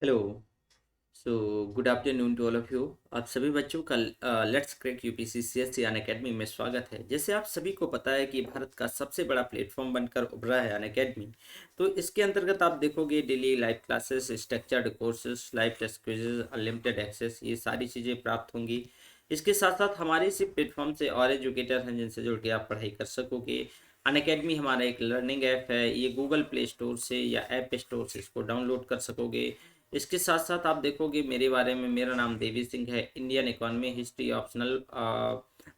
Hello. So good afternoon to all of you. आप सभी बच्चों का let's crack UPSC CSC Unacademy में स्वागत है। जैसे आप सभी को पता है कि भारत का सबसे बड़ा प्लेटफॉर्म बनकर उभरा है अनअकैडमी। तो इसके अंतर्गत आप देखोगे daily live classes, structured courses, live test quizzes, unlimited access, ये सारी चीज़ें प्राप्त होंगी। इसके साथ साथ हमारे इसी प्लेटफॉर्म से और एजुकेटर हैं जिनसे जुड़ के आप पढ़ाई कर सकोगे। अनअकैडमी हमारा एक लर्निंग ऐप है, ये गूगल प्ले स्टोर से या ऐप स्टोर से इसको डाउनलोड कर सकोगे। इसके साथ साथ आप देखोगे मेरे बारे में, मेरा नाम देवी सिंह है। Indian economy, history optional,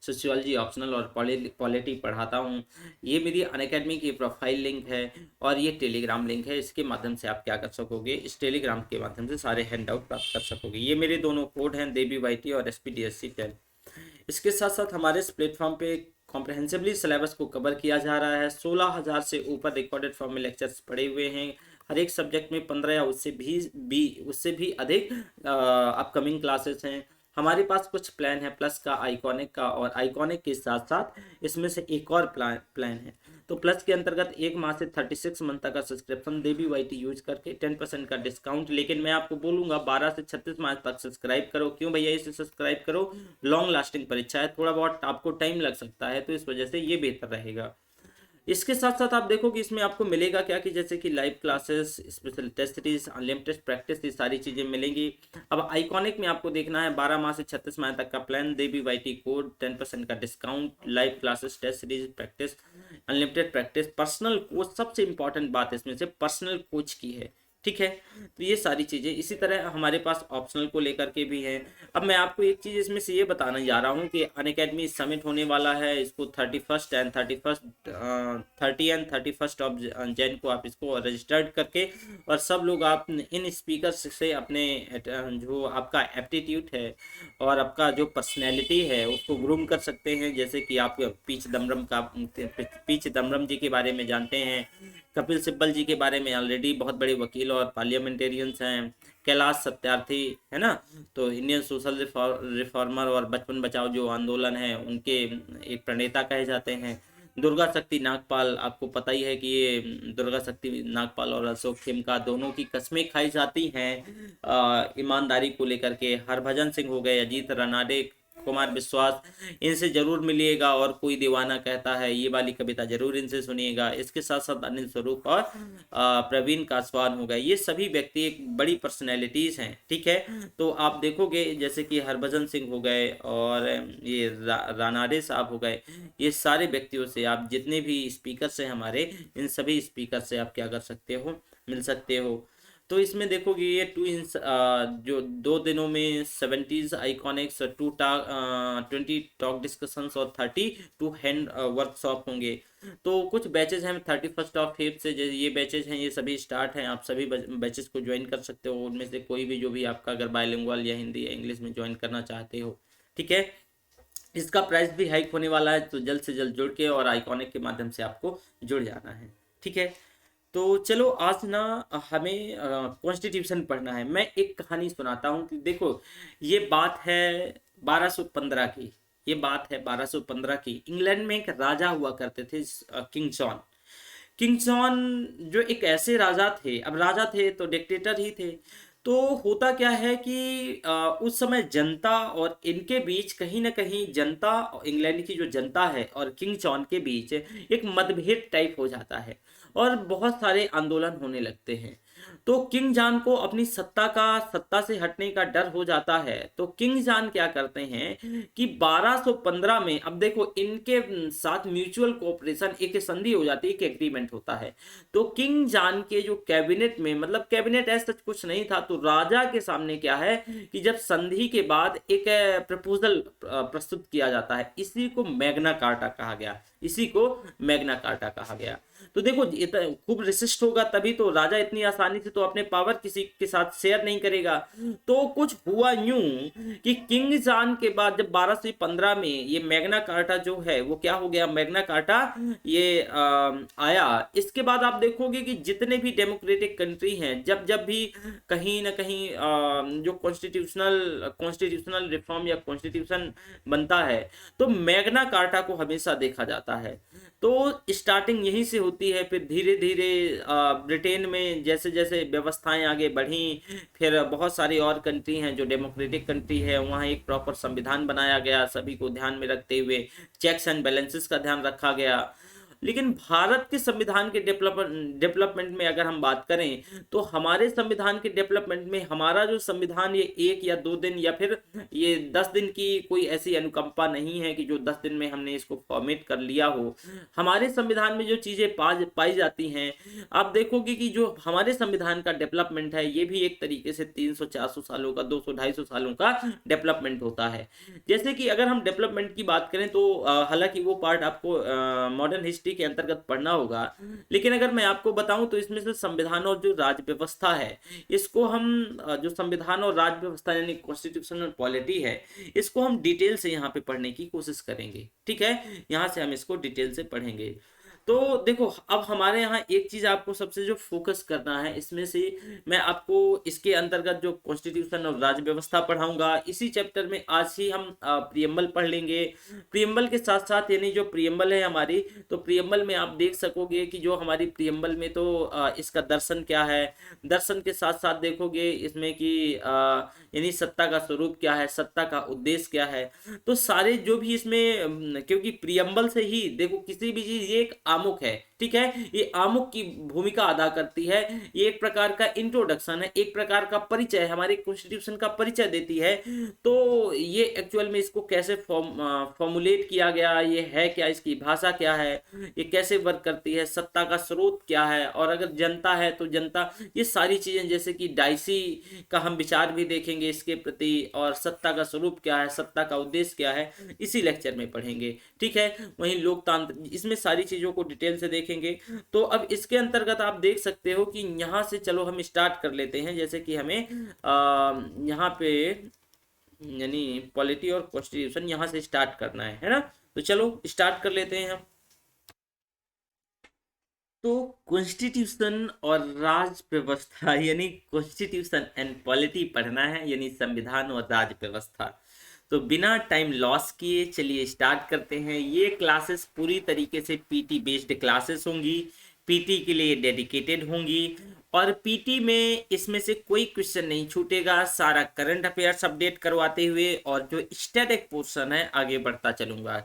sociology optional और पॉलिटी पढ़ाता हूँ। ये मेरी अनअकैडमी की प्रोफाइल लिंक है और ये टेलीग्राम लिंक है। इसके माध्यम से आप क्या कर सकोगे, इस टेलीग्राम के माध्यम से सारे हैंड आउट प्राप्त कर सकोगे। ये मेरे दोनों कोड हैं, देवी वाईटी और SPDSC 10। इसके साथ साथ हमारे इस प्लेटफॉर्म पे कॉम्प्रहेंसिवली सिलेबस को कवर किया जा रहा है। 16,000 से ऊपर रिकॉर्डेड फॉर्म में लेक्चर्स पड़े हुए हैं। हर एक सब्जेक्ट में 15 या उससे भी अधिक अपकमिंग क्लासेस हैं। हमारे पास कुछ प्लान है, प्लस का, आइकॉनिक का, और आइकॉनिक के साथ साथ इसमें से एक और प्लान है। तो प्लस के अंतर्गत 1 माह से 36 मंथ तक का सब्सक्रिप्शन देवी वाईटी यूज करके 10% का डिस्काउंट। लेकिन मैं आपको बोलूंगा 12 से 36 माह तक सब्सक्राइब करो। क्यों भैया, इसे सब्सक्राइब करो, लॉन्ग लास्टिंग परीक्षा है, थोड़ा बहुत आपको टाइम लग सकता है, तो इस वजह से ये बेहतर रहेगा। इसके साथ साथ आप देखो कि इसमें आपको मिलेगा क्या, कि जैसे कि live classes, special test series, unlimited practice, ये सारी चीज़ें मिलेंगी। अब आइकॉनिक में आपको देखना है 12 माह से 36 माह तक का प्लान, देवी वाईटी कोड, 10% का discount, live classes, test series, practice, unlimited practice, personal coach. सबसे इंपॉर्टेंट बात इसमें से पर्सनल कोच की है, ठीक है। तो ये सारी चीज़ें, इसी तरह हमारे पास ऑप्शनल को लेकर के भी हैं। अब मैं आपको एक चीज़ इसमें से ये बताने जा रहा हूँ कि अनअकैडमी समिट होने वाला है। इसको 30 एंड 31 ऑफ जैन को आप इसको रजिस्टर्ड करके, और सब लोग आप इन स्पीकर से अपने जो आपका एप्टीट्यूड है और आपका जो पर्सनैलिटी है उसको ग्रूम कर सकते हैं। जैसे कि आप पीच दमरम जी के बारे में जानते हैं, कपिल सिब्बल जी के बारे में ऑलरेडी बहुत बड़े वकील और पार्लियामेंटेरियंस हैं, कैलाश सत्यार्थी, है ना। तो इंडियन सोशल रिफॉर्मर और बचपन बचाओ जो आंदोलन है उनके एक प्रणेता कहे जाते हैं। दुर्गा शक्ति नागपाल, आपको पता ही है कि ये दुर्गा शक्ति नागपाल और अशोक खेमका दोनों की कस्में खाई जाती हैं ईमानदारी को लेकर के। हरभजन सिंह हो गए, अजीत रनाडे, कुमार विश्वास, इनसे जरूर मिलिएगा। और कोई दीवाना कहता है, ये वाली कविता जरूर इनसे सुनिएगा। इसके साथ साथ अनिल स्वरूप और प्रवीण कासवान हो गए, ये सभी व्यक्ति एक बड़ी पर्सनैलिटीज हैं, ठीक है। तो आप देखोगे जैसे कि हरभजन सिंह हो गए और ये रानाडे साहब हो गए, ये सारे व्यक्तियों से आप जितने भी स्पीकर हैं हमारे, इन सभी स्पीकर से आप क्या कर सकते हो, मिल सकते हो। तो इसमें देखोगे ये जो 2 दिनों में 70 आइकॉनिक्स, 20 टॉक डिस्कशंस और 32 हैंड वर्कशॉप होंगे। तो कुछ बैचेज हैं 31 ऑफ फेब से, ये बैचेज हैं, ये सभी स्टार्ट हैं। आप सभी बैचेज को ज्वाइन कर सकते हो, उनमें से कोई भी जो भी आपका अगर बायलिंगुअल या हिंदी या इंग्लिश में ज्वाइन करना चाहते हो, ठीक है। इसका प्राइस भी हाइक होने वाला है, तो जल्द से जल्द जुड़ के और आइकॉनिक के माध्यम से आपको जुड़ जाना है, ठीक है। तो चलो आज ना हमें कॉन्स्टिट्यूशन पढ़ना है। मैं एक कहानी सुनाता हूँ कि देखो, ये बात है 1215 की। ये बात है 1215 की। इंग्लैंड में एक राजा हुआ करते थे, किंग जॉन। किंग जॉन जो एक ऐसे राजा थे, अब राजा थे तो डिक्टेटर ही थे। तो होता क्या है कि उस समय जनता और इनके बीच कहीं ना कहीं, जनता, इंग्लैंड की जो जनता है और किंग जॉन के बीच एक मतभेद टाइप हो जाता है और बहुत सारे आंदोलन होने लगते हैं। तो किंग जॉन को अपनी सत्ता से हटने का डर हो जाता है। तो किंग जॉन क्या करते हैं कि 1215 में, अब देखो इनके साथ म्यूचुअल कोऑपरेशन, एक संधि हो जाती है, एक एग्रीमेंट होता है। तो किंग जॉन के जो कैबिनेट में, मतलब कैबिनेट ऐसा कुछ नहीं था, तो राजा के सामने क्या है कि जब संधि के बाद एक प्रपोजल प्रस्तुत किया जाता है, इसी को मैग्ना कार्टा कहा गया। इसी को मैग्ना कार्टा कहा गया। तो देखो खूब रिसिस्ट होगा, तभी तो राजा इतनी आसानी से तो अपने पावर किसी के साथ शेयर नहीं करेगा। तो कुछ हुआ यूं कि किंग जॉन के बाद जब 1215 में ये मैग्ना कार्टा जो है वो क्या हो गया, मैग्ना कार्टा ये आया। इसके बाद आप देखोगे कि जितने भी डेमोक्रेटिक कंट्री हैं, जब जब भी कहीं ना कहीं जो कॉन्स्टिट्यूशनल रिफॉर्म या कॉन्स्टिट्यूशन बनता है, तो मैग्ना कार्टा को हमेशा देखा जाता है। तो स्टार्टिंग यहीं से होती है, फिर धीरे धीरे ब्रिटेन में जैसे जैसे व्यवस्थाएं आगे बढ़ी, फिर बहुत सारी और कंट्री हैं जो डेमोक्रेटिक कंट्री है, वहाँ एक प्रॉपर संविधान बनाया गया, सभी को ध्यान में रखते हुए चेक्स एंड बैलेंसेस का ध्यान रखा गया। लेकिन भारत के संविधान के डेवलपमेंट में अगर हम बात करें, तो हमारे संविधान के डेवलपमेंट में हमारा जो संविधान ये 1 या 2 दिन या फिर ये 10 दिन की कोई ऐसी अनुकंपा नहीं है कि जो 10 दिन में हमने इसको फॉर्मेट कर लिया हो। हमारे संविधान में जो चीजें पाई जाती हैं, आप देखोगे कि जो हमारे संविधान का डेवलपमेंट है ये भी एक तरीके से 300-400 सालों का, 200-250 सालों का डेवलपमेंट होता है। जैसे कि अगर हम डेवलपमेंट की बात करें तो हालांकि वो पार्ट आपको मॉडर्न हिस्ट्री के अंतर्गत पढ़ना होगा, लेकिन अगर मैं आपको बताऊं तो इसमें से संविधान और जो राज्य व्यवस्था है, इसको हम जो संविधान और राज्य व्यवस्था यानी कॉन्स्टिट्यूशनल पॉलिटी है, इसको हम डिटेल से यहाँ पे पढ़ने की कोशिश करेंगे। ठीक है, यहाँ से हम इसको डिटेल से पढ़ेंगे। तो देखो, अब हमारे यहाँ एक चीज आपको सबसे जो फोकस करना है, इसमें से मैं आपको इसके अंतर्गत जो कॉन्स्टिट्यूशन और राज्य व्यवस्था पढ़ाऊंगा, इसी चैप्टर में आज ही हम प्रियम्बल पढ़ लेंगे। प्रियम्बल के साथ साथ यानी जो प्रियम्बल है हमारी, तो प्रियम्बल में आप देख सकोगे कि जो हमारी प्रियम्बल में तो इसका दर्शन क्या है, दर्शन के साथ साथ देखोगे इसमें कि यानी सत्ता का स्वरूप क्या है, सत्ता का उद्देश्य क्या है। तो सारे जो भी इसमें, क्योंकि प्रियम्बल से ही देखो किसी भी चीज, ये एक आमुख है, ठीक है, ये आमुख की भूमिका अदा करती है, ये एक प्रकार का इंट्रोडक्शन है, एक प्रकार का परिचय, हमारे कॉन्स्टिट्यूशन का परिचय देती है। तो ये एक्चुअल में इसको कैसे फॉर्मुलेट किया गया, ये है क्या, इसकी भाषा क्या है, ये कैसे वर्क करती है, सत्ता का स्रोत क्या है, और अगर जनता है तो जनता, ये सारी चीजें जैसे कि डाइसी का हम विचार भी देखेंगे इसके प्रति, और सत्ता का स्वरूप क्या है, सत्ता का उद्देश्य क्या है, इसी लेक्चर में पढ़ेंगे। ठीक है, वहीं लोकतांत्र, इसमें सारी चीजों को डिटेल से देखेंगे। तो अब इसके अंतर्गत आप देख सकते हो कि यहाँ से चलो हम स्टार्ट कर लेते हैं, जैसे कि हमें यहाँ पे यानी पॉलिटी और कॉन्स्टिट्यूशन यहाँ से स्टार्ट करना है ना, तो चलो स्टार्ट कर लेते हैं हम। तो कॉन्स्टिट्यूशन और राज व्यवस्था यानी कॉन्स्टिट्यूशन एंड पॉलिटी पढ़ना है, यानी संविधान और राज व्यवस्था। तो बिना टाइम लॉस किए चलिए स्टार्ट करते हैं। ये क्लासेस पूरी तरीके से पीटी बेस्ड क्लासेस होंगी, पीटी के लिए डेडिकेटेड होंगी, और पीटी में इसमें से कोई क्वेश्चन नहीं छूटेगा, सारा करंट अफेयर्स अपडेट करवाते हुए और जो स्टैटिक पोर्शन है आगे बढ़ता चलूंगा।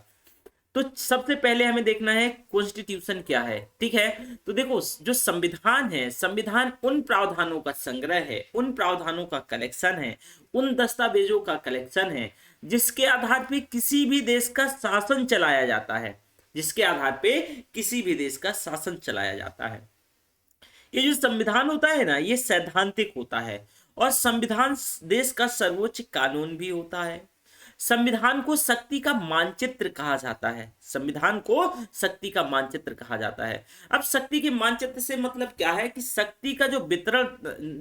तो सबसे पहले हमें देखना है कॉन्स्टिट्यूशन क्या है। ठीक है, तो देखो जो संविधान है, संविधान उन प्रावधानों का संग्रह है, उन प्रावधानों का कलेक्शन है, उन दस्तावेजों का कलेक्शन है जिसके आधार पे किसी भी देश का शासन चलाया जाता है, जिसके आधार पे किसी भी देश का शासन चलाया जाता है। ये जो संविधान होता है ना, ये सैद्धांतिक होता है, और संविधान देश का सर्वोच्च कानून भी होता है। संविधान को शक्ति का मानचित्र कहा जाता है, संविधान को शक्ति का मानचित्र कहा जाता है। अब शक्ति के मानचित्र से मतलब क्या है कि शक्ति का जो वितरण,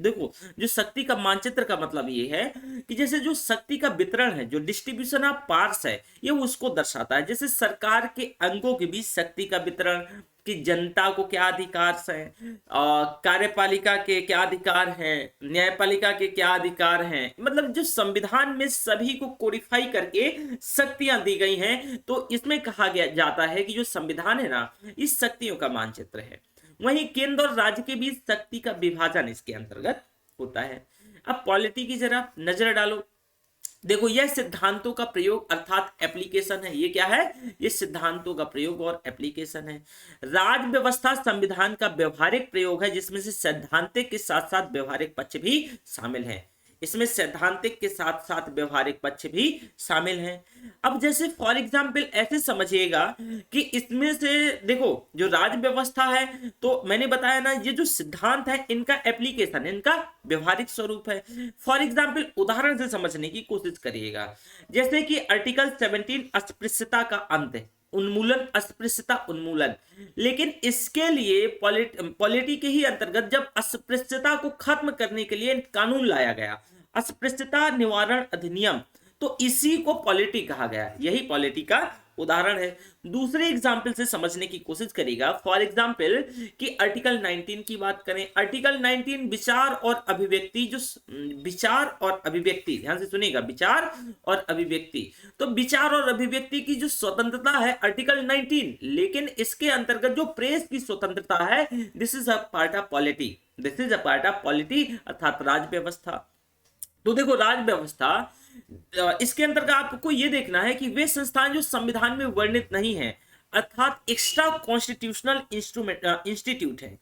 देखो जो शक्ति का मानचित्र का मतलब ये है कि जैसे जो शक्ति का वितरण है, जो डिस्ट्रीब्यूशन ऑफ पावर्स है, ये उसको दर्शाता है। जैसे सरकार के अंगों के बीच शक्ति का वितरण, कि जनता को क्या अधिकार हैं, कार्यपालिका के क्या अधिकार हैं, न्यायपालिका के क्या अधिकार हैं, मतलब जो संविधान में सभी को कोडिफाई करके शक्तियां दी गई हैं। तो इसमें कहा गया जाता है कि जो संविधान है ना, इस शक्तियों का मानचित्र है। वहीं केंद्र और राज्य के बीच शक्ति का विभाजन इसके अंतर्गत होता है। अब पॉलिटी की जरा नजर डालो। देखो यह सिद्धांतों का प्रयोग अर्थात एप्लीकेशन है। ये क्या है? ये सिद्धांतों का प्रयोग और एप्लीकेशन है। राज व्यवस्था संविधान का व्यवहारिक प्रयोग है, जिसमें से सैद्धांतिक के साथ साथ व्यवहारिक पक्ष भी शामिल है। इसमें सैद्धांतिक के साथ साथ व्यवहारिक पक्ष भी शामिल हैं। अब जैसे फॉर एग्जाम्पल ऐसे समझिएगा कि इसमें से देखो जो राज व्यवस्था है, तो मैंने बताया ना, ये जो सिद्धांत है इनका एप्लीकेशन, इनका व्यवहारिक स्वरूप है। फॉर एग्जाम्पल उदाहरण से समझने की कोशिश करिएगा, जैसे कि आर्टिकल 17 अस्पृश्यता का अंत है, उन्मूलन, अस्पृश्यता उन्मूलन। लेकिन इसके लिए पॉलिटी के ही अंतर्गत जब अस्पृश्यता को खत्म करने के लिए कानून लाया गया, अस्पृश्यता निवारण अधिनियम, तो इसी को पॉलिटी कहा गया, यही पॉलिटी का उदाहरण है। दूसरे एग्जाम्पल से समझने की कोशिश करेगा। फॉर एग्जाम्पल कि आर्टिकल 19 की बात करें, आर्टिकल 19 विचार और अभिव्यक्ति, जो विचार और अभिव्यक्ति, ध्यान से सुनिएगा, विचार और अभिव्यक्ति। तो विचार और अभिव्यक्ति की जो स्वतंत्रता है आर्टिकल 19, लेकिन इसके अंतर्गत जो प्रेस की स्वतंत्रता है, this is a part of polity, this is a part of polity, अर्थात राज व्यवस्था। तो देखो राज व्यवस्था, इसके अंतर्गत आपको यह देखना है कि वे संस्थान जो संविधान में वर्णित नहीं है, अर्थात एक्स्ट्रा कॉन्स्टिट्यूशनल इंस्टीट्यूट है,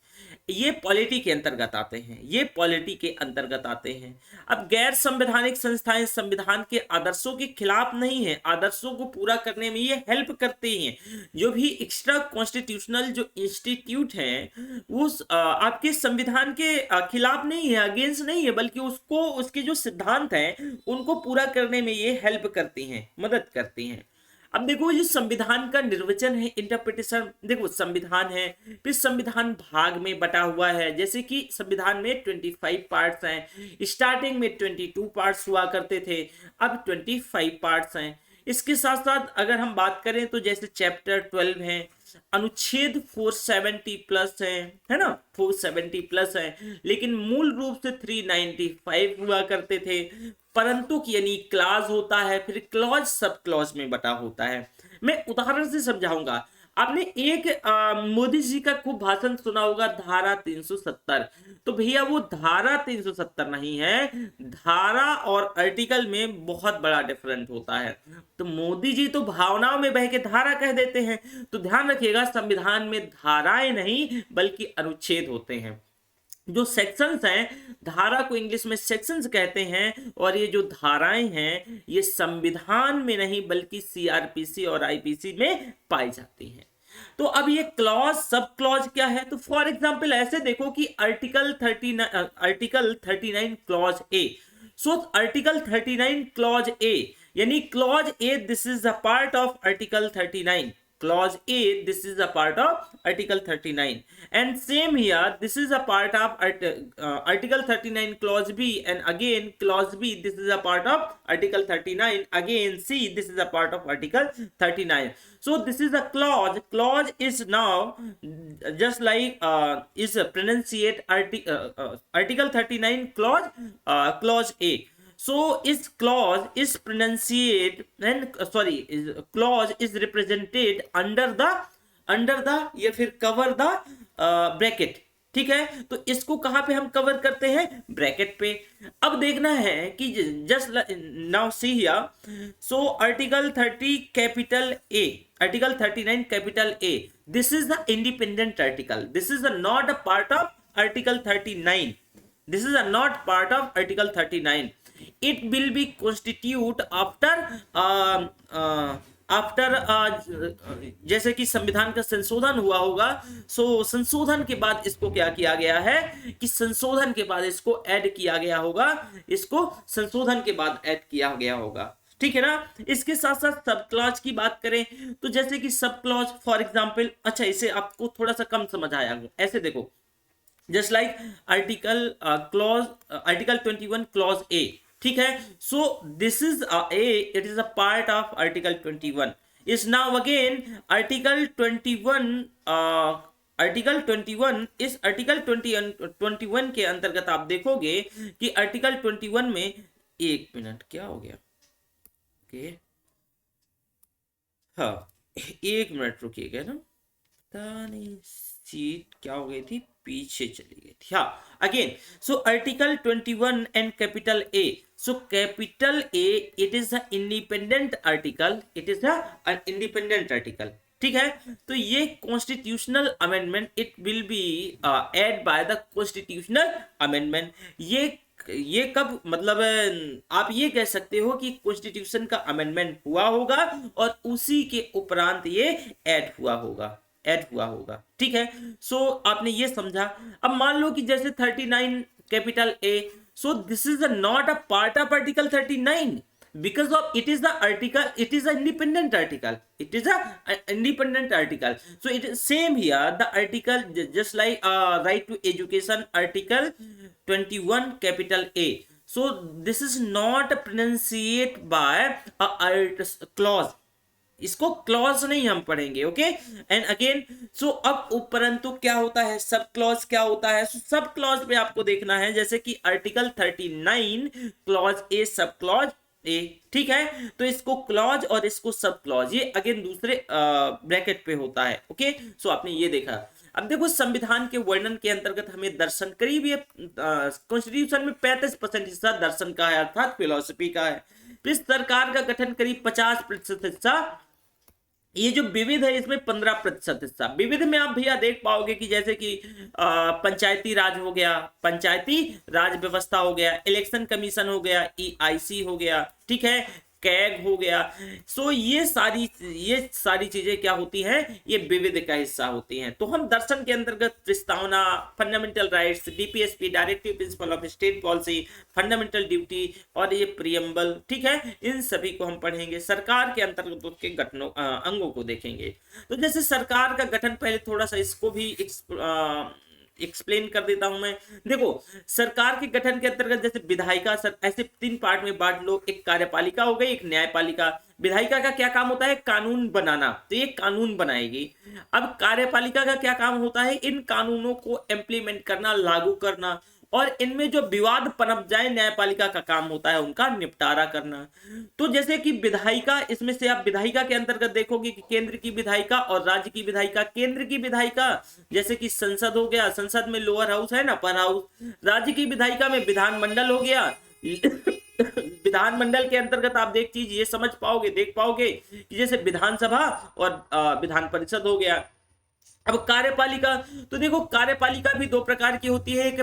ये पॉलिटी के अंतर्गत आते हैं, ये पॉलिटी के अंतर्गत आते हैं। अब गैर संवैधानिक संस्थाएं संविधान के आदर्शों के खिलाफ नहीं है, आदर्शों को पूरा करने में ये हेल्प करते हैं। जो भी एक्स्ट्रा कॉन्स्टिट्यूशनल जो इंस्टीट्यूट है वो आपके संविधान के खिलाफ नहीं है, अगेंस्ट नहीं है, बल्कि उसको, उसके जो सिद्धांत हैं उनको पूरा करने में ये हेल्प करती हैं, मदद करती हैं। अब देखो ये संविधान का निर्वचन है, इंटरप्रिटेशन। देखो संविधान है, फिर संविधान भाग में बटा हुआ है, जैसे कि संविधान में 25 पार्ट्स हैं, स्टार्टिंग में 22 पार्ट्स हुआ करते थे, अब 25 पार्ट्स हैं। इसके साथ साथ अगर हम बात करें तो जैसे चैप्टर 12 है, अनुच्छेद 470 प्लस है ना, 470 प्लस है, लेकिन मूल रूप से 395 हुआ करते थे। परंतु यानी क्लास होता है, फिर क्लॉज सब क्लॉज में बटा होता है। मैं उदाहरण से समझाऊंगा। आपने एक मोदी जी का खूब भाषण सुना होगा, धारा 370। तो भैया वो धारा 370 नहीं है, धारा और आर्टिकल में बहुत बड़ा डिफरेंट होता है। तो मोदी जी तो भावनाओं में बह के धारा कह देते हैं, तो ध्यान रखिएगा संविधान में धाराएं नहीं बल्कि अनुच्छेद होते हैं। जो सेक्शंस हैं, धारा को इंग्लिश में सेक्शंस कहते हैं, और ये जो धाराएं हैं ये संविधान में नहीं बल्कि सीआरपीसी और आईपीसी में पाई जाती हैं। तो अब ये क्लॉज सब क्लॉज क्या है, तो फॉर एग्जांपल ऐसे देखो कि article 39 clause A. So article 39 clause A, यानी clause A this is a part of article 39, clause A this is a part of article 39, and same here this is a part of article 39 clause B, and again clause B this is a part of article 39, again C this is a part of article 39. So this is a clause is now just like is pronunciate article 39 clause A. So is clause is pronunciate and clause is represented under the या फिर cover the bracket, ठीक है। तो इसको कहां पे हम cover करते हैं, ब्रैकेट पे। अब देखना है कि just now see here, so article 30 capital A, article 39 capital A, this is the independent article, this is not a part of article 39, this is not part of article 39। It will be constitute after जैसे कि संविधान का संशोधन हुआ होगा, सो संशोधन के बाद इसको क्या किया गया है कि संशोधन के बाद इसको ऐड किया गया होगा, इसको संशोधन के बाद ऐड किया गया होगा, ठीक है ना। इसके साथ साथ सब क्लॉज की बात करें तो जैसे कि सब क्लॉज फॉर एग्जांपल, अच्छा इसे आपको थोड़ा सा कम समझ आया, ऐसे देखो just like article 21 clause A, ठीक है। So this is a, it is a part of article 21 is now again article 21 article 21 इस आर्टिकल 21 के अंतर्गत आप देखोगे कि आर्टिकल 21 में, एक मिनट क्या हो गया, ओके हाँ एक मिनट रुकिएगा ना, पता नहीं सीट क्या हो गई थी, पीछे चली गई थी, हाँ again. So article 21 and capital A, so capital A it is a independent article, it is a independent article, ठीक है। तो ये constitutional amendment it will be add by the constitutional amendment. ये कब, मतलब आप ये कह सकते हो कि कॉन्स्टिट्यूशन का अमेंडमेंट हुआ होगा और उसी के उपरांत ये ऐड हुआ होगा, ठीक है। सो आपने ये समझा। अब मान लो कि जैसे 39 capital A, so this is not a part of article 39 because of it is the article, it is an independent article, it is a independent article. So it is same here, the article just like right to education, article 21 capital A. So this is not pronunciated by a clause, इसको clause नहीं हम पढ़ेंगे, okay. And again so अब उपरंतु क्या होता है, sub clause क्या होता है, सब क्लॉज पे आपको देखना है, जैसे कि article 39 clause A sub clause A, ठीक है। तो इसको क्लॉज और इसको सब क्लॉज, ये अगेन दूसरे ब्रैकेट पे होता है, ओके। सो आपने ये देखा। अब देखो संविधान के वर्णन के अंतर्गत हमें दर्शन करीब ये कॉन्स्टिट्यूशन में 35% हिस्सा दर्शन का है, अर्थात फिलोसफी का है। फिर सरकार का गठन करीब 50% हिस्सा, ये जो विविध है इसमें 15% हिस्सा। विविध में आप भैया देख पाओगे कि जैसे कि पंचायती राज हो गया, पंचायती राज व्यवस्था हो गया, इलेक्शन कमीशन हो गया, EIC हो गया, ठीक है, कैग हो गया। सो ये सारी चीजें क्या होती हैं, ये विविध का हिस्सा होती हैं। तो हम दर्शन के अंतर्गत प्रस्तावना, fundamental rights, DPSP directive principle of state policy, fundamental duty और ये प्रियम्बल, ठीक है, इन सभी को हम पढ़ेंगे। सरकार के अंतर्गत उसके गठनों अंगों को देखेंगे। तो जैसे सरकार का गठन, पहले थोड़ा सा इसको भी एक्सप्लेन कर देता हूं मैं। देखो सरकार के गठन के अंतर्गत जैसे विधायिका, ऐसे 3 पार्ट में बांट लो, एक कार्यपालिका हो गई, एक न्यायपालिका। विधायिका का क्या काम होता है, कानून बनाना, तो ये कानून बनाएगी। अब कार्यपालिका का क्या काम होता है, इन कानूनों को इम्प्लीमेंट करना, लागू करना, और इनमें जो विवाद पनप जाए न्यायपालिका का काम होता है उनका निपटारा करना। तो जैसे कि विधायिका, इसमें से आप विधायिका के अंतर्गत देखोगे कि केंद्र की विधायिका और राज्य की विधायिका। केंद्र की विधायिका जैसे कि संसद हो गया, संसद में लोअर हाउस है ना, अपर हाउस। राज्य की विधायिका में विधानमंडल हो गया। विधानमंडल के अंतर्गत आप देख चीज ये समझ पाओगे, देख पाओगे कि जैसे विधानसभा और विधान परिषद हो गया। अब कार्यपालिका, तो देखो कार्यपालिका भी 2 प्रकार की होती है। एक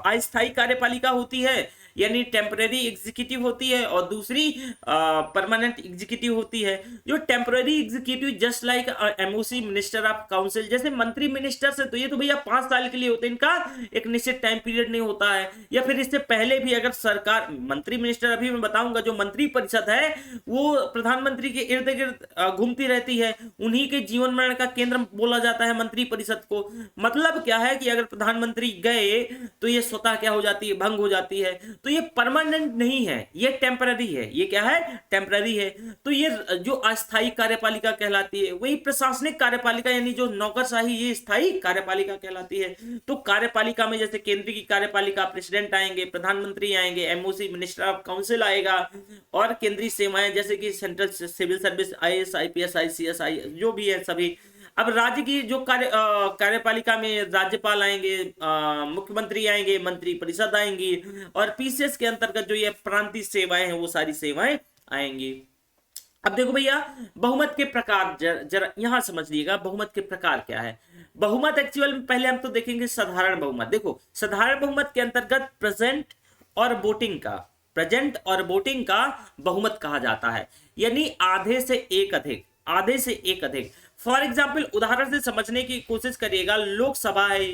अस्थायी कार्यपालिका होती है, यानी टेम्पररी एग्जीक्यूटिव होती है, और दूसरी परमानेंट एग्जीक्यूटिव होती है। जो temporary executive just like MOC minister of council, जैसे मंत्री मिनिस्टर से, तो ये तो भैया 5 साल के लिए होते हैं, इनका एक निश्चित टाइम पीरियड नहीं होता है। या फिर इससे पहले भी अगर सरकार, मंत्री मिनिस्टर अभी मैं बताऊंगा, जो मंत्री परिषद है वो प्रधानमंत्री के इर्द गिर्द घूमती रहती है, उन्हीं के जीवन मरण का केंद्र बोला जाता है मंत्री परिषद को। मतलब क्या है कि अगर प्रधानमंत्री गए तो ये स्वतः क्या हो जाती है, भंग हो जाती है। तो ये परमानेंट नहीं है, ये टेम्पररी है। ये क्या है, टेम्पररी है। तो ये जो अस्थायी कार्यपालिका कहलाती है, वही प्रशासनिक कार्यपालिका यानी जो नौकरशाही, ये स्थायी कार्यपालिका कहलाती है। तो कार्यपालिका में जैसे केंद्र की कार्यपालिका, प्रेसिडेंट आएंगे, प्रधानमंत्री आएंगे, MOC मिनिस्टर ऑफ काउंसिल आएगा, और केंद्रीय सेवाएं जैसे कि central civil service, IAS, IPS, ICS, जो भी है सभी। अब राज्य की जो कार्यपालिका में राज्यपाल आएंगे, मुख्यमंत्री आएंगे, मंत्री परिषद आएंगी, और PCS के अंतर्गत जो ये प्रांतीय सेवाएं हैं वो सारी सेवाएं आएंगी। अब देखो भैया बहुमत के प्रकार, जरा यहां समझ लीजिएगा बहुमत के प्रकार क्या है। बहुमत एक्चुअल में पहले हम तो देखेंगे साधारण बहुमत। देखो साधारण बहुमत के अंतर्गत प्रेजेंट और वोटिंग का बहुमत कहा जाता है, यानी आधे से एक अधिक। फॉर एग्जाम्पल उदाहरण से समझने की कोशिश करिएगा। लोकसभा है,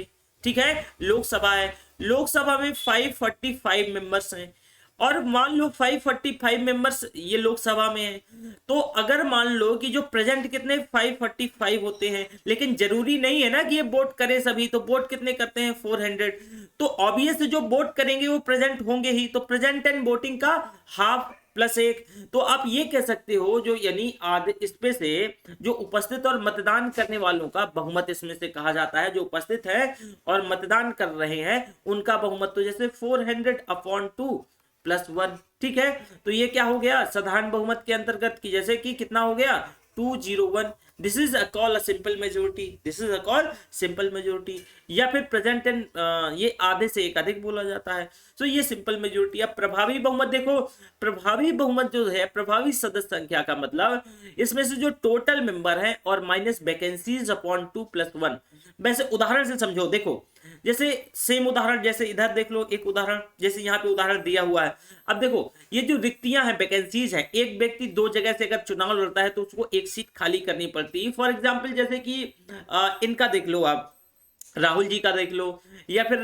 ठीक है, लोकसभा में 545 मेंबर्स हैं, और मान लो 545 मेंबर्स ये लोकसभा में है। तो अगर मान लो कि जो प्रेजेंट कितने 545 होते हैं, लेकिन जरूरी नहीं है ना कि ये वोट करे सभी, तो वोट कितने करते हैं 400। तो ऑब्वियस जो वोट करेंगे वो प्रेजेंट होंगे ही, तो प्रेजेंट एंड वोटिंग का ½ + 1। तो आप ये कह सकते हो जो यानी आधे, इसमें से जो उपस्थित और मतदान करने वालों का बहुमत इसमें से कहा जाता है। जो उपस्थित है और मतदान कर रहे हैं उनका बहुमत, तो जैसे 400/2 + 1, ठीक है। तो ये क्या हो गया साधारण बहुमत के अंतर्गत की, जैसे कि कितना हो गया 201। This is call a simple majority. या फिर प्रेजेंट एंड ये आधे से एक अधिक बोला जाता है, तो ये सिंपल मेजोरिटी। अब प्रभावी बहुमत देखो, प्रभावी बहुमत जो है, प्रभावी सदस्य संख्या का मतलब इसमें से जो टोटल मेंबर है और माइनस वैकेंसीज अपॉन 2 + 1। वैसे उदाहरण से समझो, देखो जैसे सेम उदाहरण, जैसे इधर देख लो एक उदाहरण, जैसे यहाँ पे उदाहरण दिया हुआ है। अब देखो ये जो रिक्तियां हैं, वैकेंसीज हैं, एक व्यक्ति 2 जगह से अगर चुनाव लड़ता है तो उसको एक सीट खाली करनी पड़ती है। फॉर एग्जाम्पल जैसे कि इनका देख लो आप, राहुल जी का देख लो, या फिर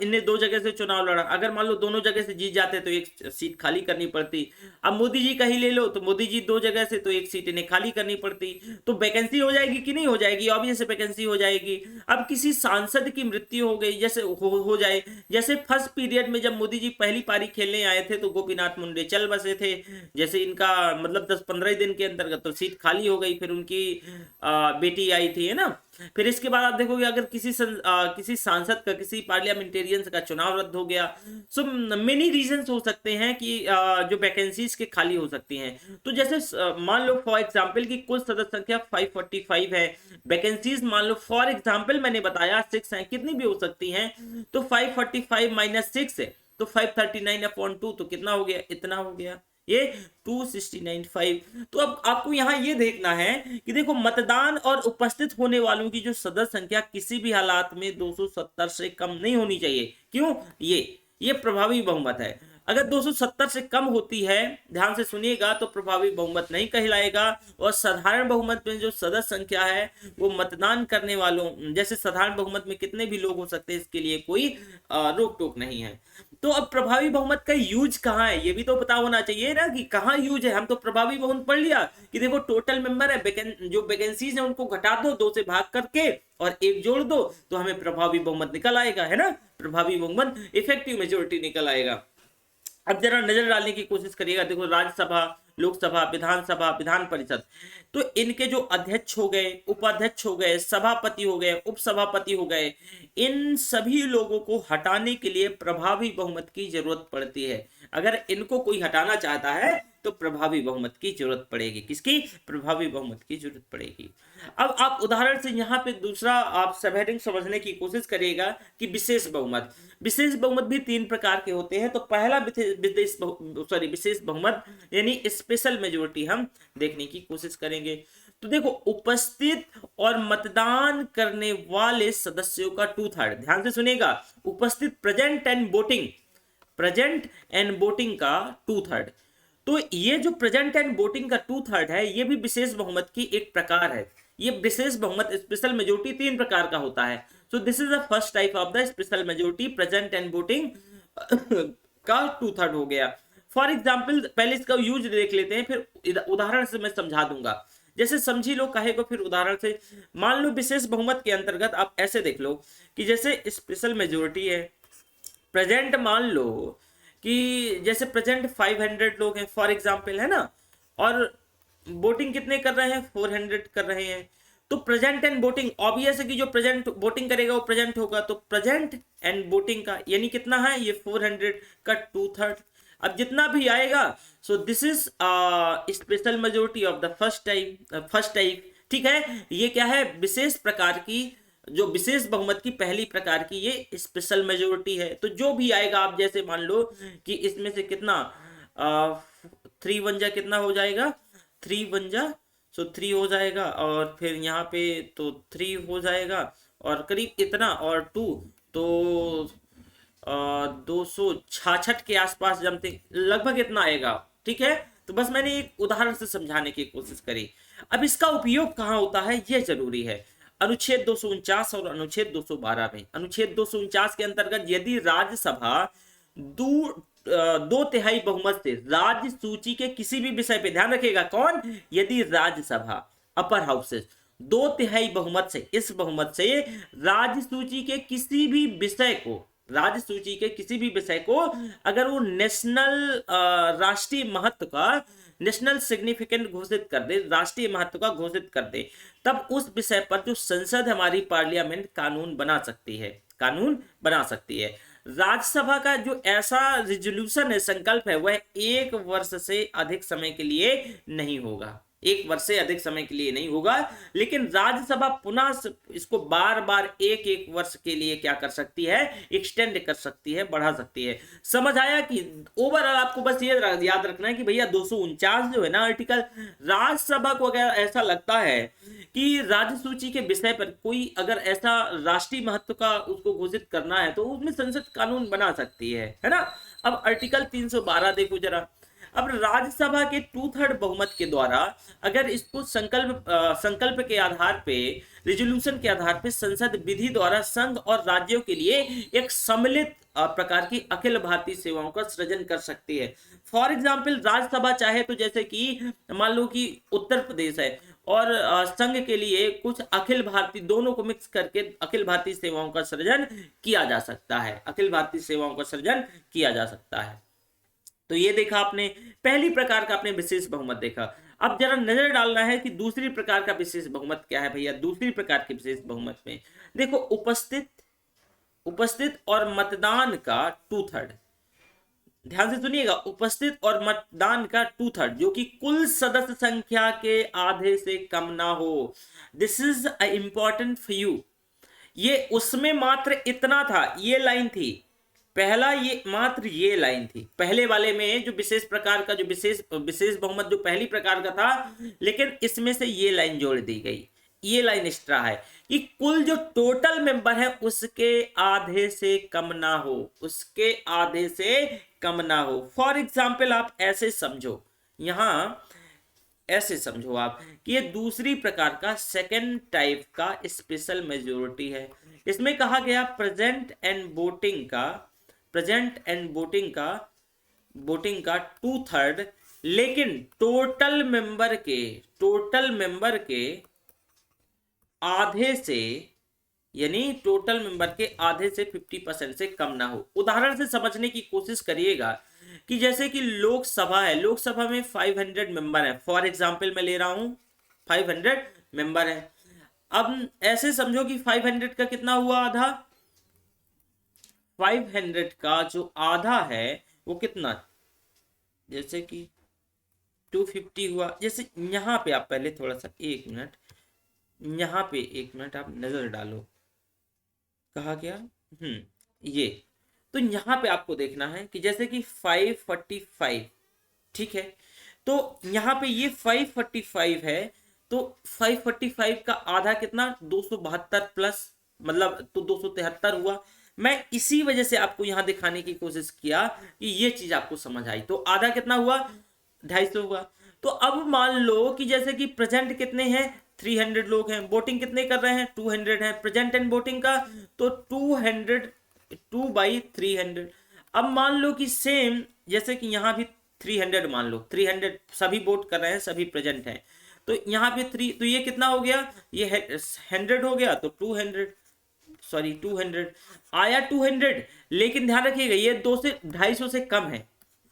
इनने 2 जगह से चुनाव लड़ा, अगर मान लो दोनों जगह से जीत जाते तो एक सीट खाली करनी पड़ती। अब मोदी जी का ही ले लो, तो मोदी जी 2 जगह से, तो एक सीट इन्हें खाली करनी पड़ती। तो वैकेंसी हो जाएगी कि नहीं हो जाएगी? ऑब्वियस वैकेंसी हो जाएगी। अब किसी सांसद की मृत्यु हो गई, जैसे हो जाए, जैसे फर्स्ट पीरियड में जब मोदी जी पहली पारी खेलने आए थे तो गोपीनाथ मुंडे चल बसे थे, जैसे इनका मतलब 10-15 दिन के अंतर्गत तो सीट खाली हो गई, फिर उनकी बेटी आई थी, है ना। फिर इसके बाद आप देखोगे अगर किसी सांसद का, किसी पार्लियामेंटेरियंस का चुनाव रद्द हो गया, सो मेनी रीजंस हो सकते हैं कि जो वैकेंसीज के खाली हो सकती हैं। तो जैसे मान लो फॉर एग्जांपल कि कुल सदस्य संख्या 545 है, वैकेंसीज मान लो फॉर एग्जांपल मैंने बताया 6 हैं, कितनी भी हो सकती हैं, तो 545 माइनस 6 है तो 539/2, तो कितना हो गया? इतना हो गया, ये 269.5। तो अब आपको यहां ये देखना है कि देखो मतदान और उपस्थित होने वालों की जो सदस्य संख्या किसी भी हालात में 270 से कम नहीं होनी चाहिए। क्यों? ये प्रभावी बहुमत है। अगर 270 से कम होती है, ध्यान से सुनिएगा, तो प्रभावी बहुमत नहीं कहलाएगा। और साधारण बहुमत में जो सदस्य संख्या है वो मतदान करने वालों, जैसे साधारण बहुमत में कितने भी लोग हो सकते हैं, इसके लिए कोई रोक टोक नहीं है। तो अब प्रभावी बहुमत का यूज कहाँ है, ये भी तो पता होना चाहिए ना कि कहाँ यूज है। हम तो प्रभावी बहुमत पढ़ लिया कि देखो टोटल मेंबर है, जो वैकेंसीज है उनको घटा दो, 2 से भाग करके और 1 जोड़ दो, तो हमें प्रभावी बहुमत निकल आएगा, है ना। प्रभावी बहुमत, इफेक्टिव मेजोरिटी निकल आएगा। अब जरा नजर डालने की कोशिश करिएगा, देखो राज्यसभा, लोकसभा, विधानसभा, विधान परिषद, तो इनके जो अध्यक्ष हो गए, उपाध्यक्ष हो गए, सभापति हो गए, उपसभापति हो गए, इन सभी लोगों को हटाने के लिए प्रभावी बहुमत की जरूरत पड़ती है। अगर इनको कोई हटाना चाहता है तो प्रभावी बहुमत की जरूरत पड़ेगी। किसकी? प्रभावी बहुमत की जरूरत पड़ेगी। अब आप उदाहरण से यहाँ पे दूसरा आप सब हेडिंग समझने की कोशिश करिएगा कि विशेष बहुमत। विशेष बहुमत भी 3 प्रकार के होते हैं। तो पहला विशेष बहुमत यानी स्पेशल मेजोरिटी हम देखने की कोशिश करेंगे। तो देखो उपस्थित और मतदान करने वाले सदस्यों का 2/3, ध्यान से सुनिएगा, उपस्थित प्रेजेंट एंड वोटिंग का 2/3। तो ये जो प्रेजेंट एंड वोटिंग का 2/3 है, ये भी विशेष बहुमत की एक प्रकार है। ये विशेष बहुमत स्पेशल मेजोरिटी 3 प्रकार का होता है। So this is the first type of the special majority, present and voting का 2/3 हो गया। फॉर एग्जाम्पल पहले इसका यूज देख लेते हैं, फिर उदाहरण से मैं समझा दूंगा। जैसे समझी लो कहेगा, फिर उदाहरण से मान लो विशेष बहुमत के अंतर्गत आप ऐसे देख लो कि जैसे स्पेशल मेजोरिटी है, प्रेजेंट मान लो कि जैसे प्रेजेंट 500 लोग हैं फॉर एग्जाम्पल, है ना, और वोटिंग कितने कर रहे हैं? 400 कर रहे हैं। तो प्रेजेंट एंड वोटिंग ऑब्वियस है कि जो प्रेजेंट वोटिंग करेगा वो प्रेजेंट होगा, तो प्रेजेंट एंड वोटिंग का यानी कितना है? ये 400 का 2/3। अब जितना भी आएगा, so this is special majority of the first type. ठीक है, ये क्या है? विशेष प्रकार की, जो विशेष बहुमत की पहली प्रकार की ये स्पेशल मेजोरिटी है। तो जो भी आएगा, आप जैसे मान लो कि इसमें से कितना 3 1 जा कितना हो जाएगा? 3 1 जा, सो 3 हो जाएगा, और फिर यहाँ पे तो 3 हो जाएगा, और करीब इतना, और 2 तो 266 के आसपास जमते लगभग इतना आएगा। ठीक है, तो बस मैंने एक उदाहरण से समझाने की कोशिश करी। अब इसका उपयोग कहाँ होता है ये जरूरी है। अनुच्छेद 249 और अनुच्छेद 212 में, अनुच्छेद 249 के अंतर्गत यदि राज्यसभा 2/3 बहुमत से राज्य सूची के किसी भी विषय पे, ध्यान रखिएगा कौन? यदि राज्यसभा अपर हाउसेस 2/3 बहुमत से, इस बहुमत से राज्य सूची के किसी भी विषय को, राज्य सूची के किसी भी विषय को अगर वो नेशनल राष्ट्रीय महत्व का, नेशनल सिग्निफिकेंट घोषित कर दे, राष्ट्रीय महत्व का घोषित कर दे, तब उस विषय पर जो संसद हमारी पार्लियामेंट कानून बना सकती है। राज्यसभा का जो ऐसा रिजोल्यूशन है, संकल्प है, वह 1 वर्ष से अधिक समय के लिए नहीं होगा। 1 वर्ष से अधिक समय के लिए नहीं होगा, लेकिन राज्यसभा पुनः इसको बार बार 1 वर्ष के लिए क्या कर सकती है? एक्सटेंड कर सकती है, बढ़ा सकती है। समझ आया कि ओवरऑल आपको बस ये याद रखना है कि भैया 249 जो है ना आर्टिकल, राज्यसभा को अगर ऐसा लगता है कि राज्य सूची के विषय पर कोई अगर ऐसा राष्ट्रीय महत्व का उसको घोषित करना है, तो उसमें संसद कानून बना सकती है ना। अब आर्टिकल 312 देखो जरा। अब राज्यसभा के 2/3 बहुमत के द्वारा अगर इसको संकल्प के आधार पे, रिजोल्यूशन के आधार पे संसद विधि द्वारा संघ और राज्यों के लिए एक सम्मिलित प्रकार की अखिल भारतीय सेवाओं का सृजन कर सकती है। फॉर एग्जाम्पल राज्यसभा चाहे तो जैसे कि मान लो कि उत्तर प्रदेश है और संघ के लिए कुछ अखिल भारतीय, दोनों को मिक्स करके अखिल भारतीय सेवाओं का सृजन किया जा सकता है, अखिल भारतीय सेवाओं का सृजन किया जा सकता है। तो ये देखा आपने, पहली प्रकार का आपने विशेष बहुमत देखा। अब जरा नजर डालना है कि दूसरी प्रकार का विशेष बहुमत क्या है भैया। दूसरी प्रकार के विशेष बहुमत में देखो, उपस्थित और मतदान का 2/3, ध्यान से सुनिएगा, उपस्थित और मतदान का 2/3 जो कि कुल सदस्य संख्या के आधे से कम ना हो। This is a important for you. ये उसमें मात्र इतना था, ये लाइन थी पहला, ये मात्र ये लाइन थी पहले वाले में, जो विशेष प्रकार का, जो विशेष बहुमत जो पहली प्रकार का था, लेकिन इसमें से ये लाइन जोड़ दी गई। ये लाइन एक्स्ट्रा है कि कुल जो टोटल मेंबर है उसके आधे से कम ना हो, उसके आधे से कम ना हो। फॉर एग्जाम्पल आप ऐसे समझो, यहां ऐसे समझो आप कि ये दूसरी प्रकार का सेकंड टाइप का स्पेशल मेजोरिटी है। इसमें कहा गया प्रेजेंट एंड वोटिंग का 2/3, लेकिन टोटल मेंबर के आधे से, यानी टोटल मेंबर के आधे से 50% से कम ना हो। उदाहरण से समझने की कोशिश करिएगा कि जैसे कि लोकसभा है, लोकसभा में 500 मेंबर है, फॉर एग्जांपल मैं ले रहा हूं 500 मेंबर है। अब ऐसे समझो कि 500 का कितना हुआ आधा, 500 का जो आधा है वो कितना, जैसे कि 250 हुआ। जैसे यहां पे आप पहले थोड़ा सा 1 मिनट, यहां पे 1 मिनट आप नजर डालो, कहा गया ये, तो यहां पे आपको देखना है कि जैसे कि 545, ठीक है, तो यहां पे ये 545 है, तो 545 का आधा कितना, 272 प्लस, मतलब तो 273 हुआ। मैं इसी वजह से आपको यहां दिखाने की कोशिश किया कि ये चीज आपको समझ आई। तो आधा कितना हुआ, 250 हुआ। तो अब मान लो कि जैसे कि प्रेजेंट कितने हैं, 300 लोग हैं, वोटिंग कितने कर रहे हैं, 200 हैं, प्रेजेंट एंड वोटिंग का, तो 2/300। अब मान लो कि सेम जैसे कि यहाँ भी 300, मान लो 300 सभी वोट कर रहे हैं, सभी प्रेजेंट हैं, तो यहाँ पे 3, तो ये कितना हो गया, ये 100 हो गया, तो 200 आया 200। लेकिन ध्यान रखिएगा ये 250 से कम है,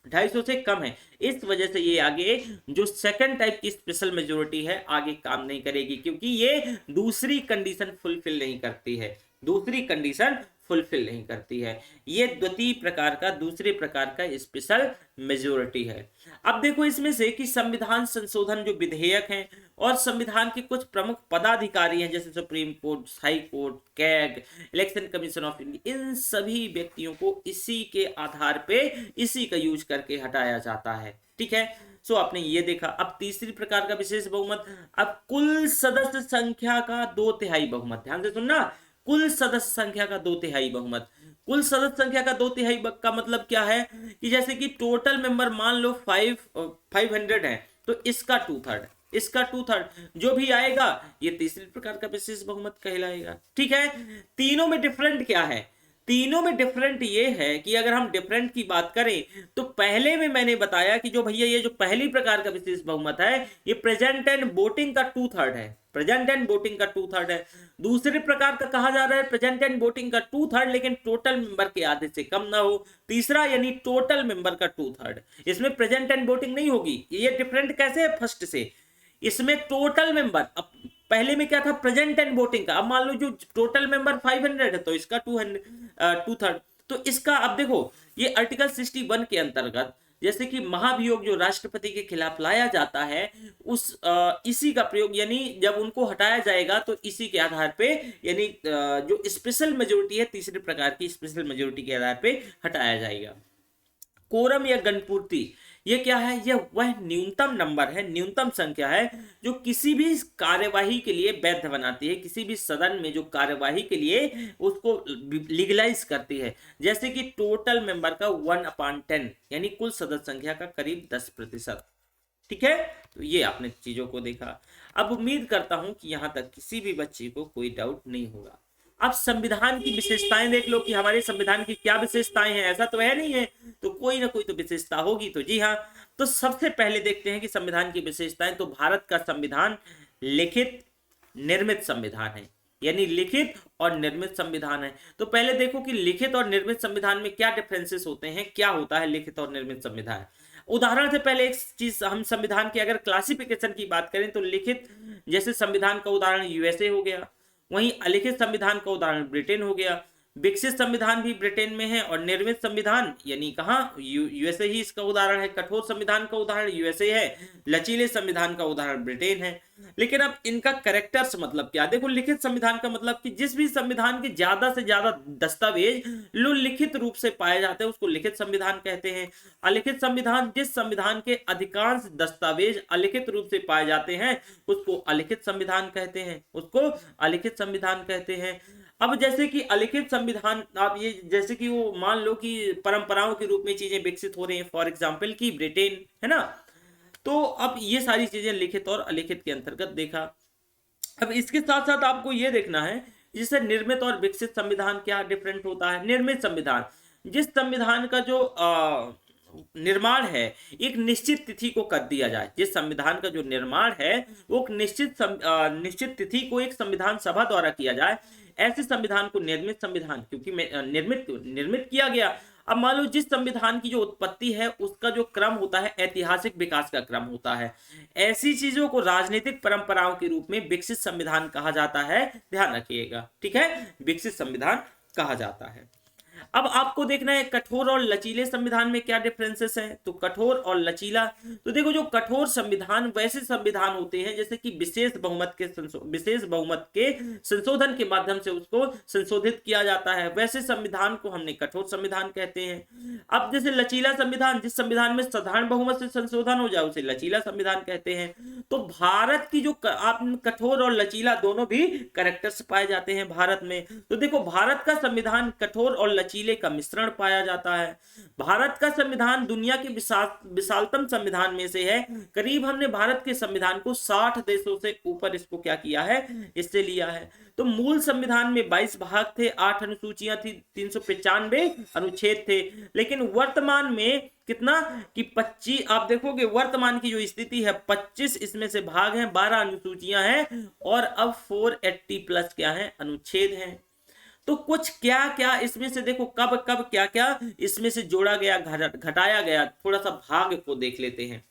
250 से कम है। इस वजह से ये आगे जो सेकंड टाइप की स्पेशल मेजोरिटी है आगे काम नहीं करेगी, क्योंकि ये दूसरी कंडीशन फुलफिल नहीं करती है, दूसरी कंडीशन फुलफिल नहीं करती है। ये द्वितीय प्रकार का, दूसरे प्रकार का स्पेशल मेजोरिटी है। अब देखो इसमें से कि संविधान संशोधन जो विधेयक हैं और संविधान के कुछ प्रमुख पदाधिकारी हैं, जैसे Supreme Court, High Court, CAG, Election Commission of India, इन सभी व्यक्तियों को इसी के आधार पे, इसी का यूज करके हटाया जाता है। ठीक है, सो आपने ये देखा। अब तीसरी प्रकार का विशेष बहुमत, अब कुल सदस्य संख्या का 2/3 बहुमत, ध्यान से सुनना, कुल सदस्य संख्या का 2/3 बहुमत। कुल सदस्य संख्या का 2/3 का मतलब क्या है कि जैसे कि टोटल मेंबर मान लो 500 है, तो इसका 2/3, इसका 2/3 जो भी आएगा ये तीसरी प्रकार का विशेष बहुमत कहलाएगा। ठीक है, तीनों में डिफरेंट क्या है, तीनों में डिफरेंट ये है कि अगर हम डिफरेंट की बात करें तो पहले में मैंने बताया कि जो भैया ये जो पहली प्रकार का विशेष बहुमत है ये प्रेजेंट एंड वोटिंग का 2/3 है, प्रेजेंट एंड वोटिंग का 2/3 है। दूसरे प्रकार का कहा जा रहा है प्रेजेंट एंड वोटिंग का 2/3 लेकिन टोटल मेंबर के आधे से कम ना हो। तीसरा यानी टोटल मेंबर का 2/3, इसमें प्रेजेंट एंड वोटिंग नहीं होगी। ये डिफरेंट कैसे है फर्स्ट से, इसमें टोटल मेंबर, अब पहले में क्या था प्रेजेंट एंड वोटिंग का, अब मान लो जो टोटल मेंबर 500 है तो इसका 2/3। तो इसका अब देखो ये आर्टिकल 61 के अंतर्गत जैसे कि महाभियोग जो राष्ट्रपति के खिलाफ लाया जाता है उस इसी का प्रयोग, यानी जब उनको हटाया जाएगा तो इसी के आधार पे, यानी जो स्पेशल मेजोरिटी है तीसरे प्रकार की स्पेशल मेजोरिटी के आधार पे हटाया जाएगा। कोरम या गणपूर्ति, ये क्या है? यह वह न्यूनतम नंबर है, न्यूनतम संख्या है जो किसी भी कार्यवाही के लिए वैध बनाती है, किसी भी सदन में जो कार्यवाही के लिए उसको लीगलाइज करती है। जैसे कि टोटल मेंबर का 1/10 यानी कुल सदस्य संख्या का करीब 10%। ठीक है, तो ये आपने चीजों को देखा। अब उम्मीद करता हूं कि यहां तक किसी भी बच्चे को कोई डाउट नहीं होगा। अब संविधान की विशेषताएं देख लो कि हमारे संविधान की क्या विशेषताएं हैं। ऐसा तो है नहीं है, तो कोई ना कोई तो विशेषता होगी। तो जी हाँ, तो सबसे पहले देखते हैं कि संविधान की विशेषताएं। तो भारत का संविधान लिखित निर्मित संविधान है, यानी लिखित और निर्मित संविधान है। तो पहले देखो कि लिखित और निर्मित संविधान में क्या डिफरेंसेस होते हैं, क्या होता है लिखित और निर्मित संविधान। उदाहरण से पहले एक चीज, हम संविधान की अगर क्लासिफिकेशन की बात करें तो लिखित जैसे संविधान का उदाहरण यूएसए हो गया, वहीं अलिखित संविधान का उदाहरण ब्रिटेन हो गया। विकसित संविधान भी ब्रिटेन में है और निर्मित संविधान यानी कहाँ, यूएसए ही इसका उदाहरण है। कठोर संविधान का उदाहरण यूएसए है, लचीले संविधान का उदाहरण ब्रिटेन है। लेकिन अब इनका कैरेक्टर्स मतलब क्या? देखो, लिखित संविधान का मतलब कि जिस भी संविधान के ज्यादा से ज्यादा दस्तावेज लिखित रूप से पाए जाते हैं उसको लिखित संविधान कहते हैं। अलिखित संविधान, जिस संविधान के अधिकांश दस्तावेज अलिखित रूप से पाए जाते हैं उसको अलिखित संविधान कहते हैं, उसको अलिखित संविधान कहते हैं। अब जैसे कि अलिखित संविधान, आप ये जैसे कि वो मान लो कि परंपराओं के रूप में चीजें विकसित हो रही हैं, फॉर एग्जाम्पल की ब्रिटेन है ना। तो अब ये सारी चीजें लिखित और अलिखित के अंतर्गत देखा। अब इसके साथ साथ आपको ये देखना है जैसे निर्मित और विकसित संविधान क्या डिफरेंट होता है। निर्मित संविधान, जिस संविधान का जो निर्माण है एक निश्चित तिथि को कर दिया जाए, जिस संविधान का जो निर्माण है वो निश्चित तिथि को एक संविधान सभा द्वारा किया जाए, ऐसे संविधान को निर्मित संविधान, क्योंकि निर्मित किया गया। अब मान लो जिस संविधान की जो उत्पत्ति है उसका जो क्रम होता है ऐतिहासिक विकास का क्रम होता है, ऐसी चीजों को राजनीतिक परंपराओं के रूप में विकसित संविधान कहा जाता है। ध्यान रखिएगा, ठीक है, विकसित संविधान कहा जाता है। अब आपको देखना है कठोर और लचीले संविधान में क्या डिफरेंसेस हैं। तो कठोर और लचीला, तो देखो जो कठोर संविधान वैसे संविधान होते हैं जैसे कि विशेष बहुमत के संशोधन के माध्यम से उसको संशोधित किया जाता है, वैसे संविधान को हमने कठोर संविधान कहते हैं। अब जैसे लचीला संविधान, जिस संविधान में साधारण बहुमत से संशोधन हो जाए उसे लचीला संविधान कहते हैं। तो भारत की जो आप कठोर और लचीला दोनों भी कैरेक्टर्स पाए जाते हैं भारत में। तो देखो भारत का संविधान कठोर और लचीले का मिश्रण पाया जाता है। भारत का संविधान दुनिया के विशालतम संविधान में से है। करीब हमने भारत के संविधान को 60 देशों से ऊपर इसको क्या किया है, इससे लिया है। तो मूल संविधान में 22 भाग थे, 8 अनुसूचियां थी, 395 अनुच्छेद थे। लेकिन वर्तमान में कितना कि 25, आप देखोगे वर्तमान की जो स्थिति है 25 इसमें से भाग हैं, 12 अनुसूचियां हैं और अब 480 प्लस क्या है, अनुच्छेद हैं। तो कुछ क्या क्या इसमें से देखो कब कब क्या क्या इसमें से जोड़ा गया, घटाया गया, थोड़ा सा भाग को देख लेते हैं।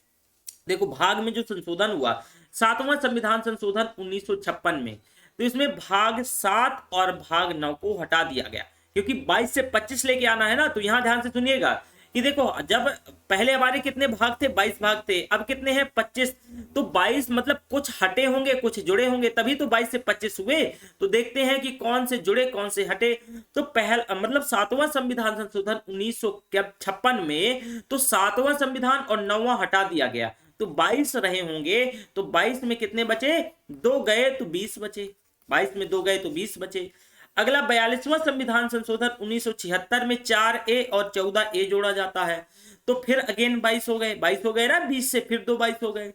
देखो भाग में जो संशोधन हुआ, 7वां संविधान संशोधन 1956 में, तो इसमें भाग 7 और भाग 9 को हटा दिया गया क्योंकि 22 से 25 लेके आना है ना। तो यहां ध्यान से सुनिएगा कि देखो जब पहले हमारे कितने भाग थे, 22 भाग थे, अब कितने हैं, 25। तो 22 मतलब कुछ हटे होंगे कुछ जुड़े होंगे, तभी तो 22 से 25 हुए। तो देखते हैं कि कौन से जुड़े कौन से हटे। तो पहला मतलब 7वां संविधान संशोधन 1956 में, तो 7वां संविधान और 9वां हटा दिया गया, तो 22 रहे होंगे। तो 22 में कितने बचे, 2 गए तो 20 बचे, 22 में 2 गए तो 20 बचे। अगला 42वां संविधान संशोधन 1976 में 4A और 14A जोड़ा जाता है, तो फिर अगेन 22 हो गए, 22 हो गए ना, 20 से फिर 2 22 हो गए।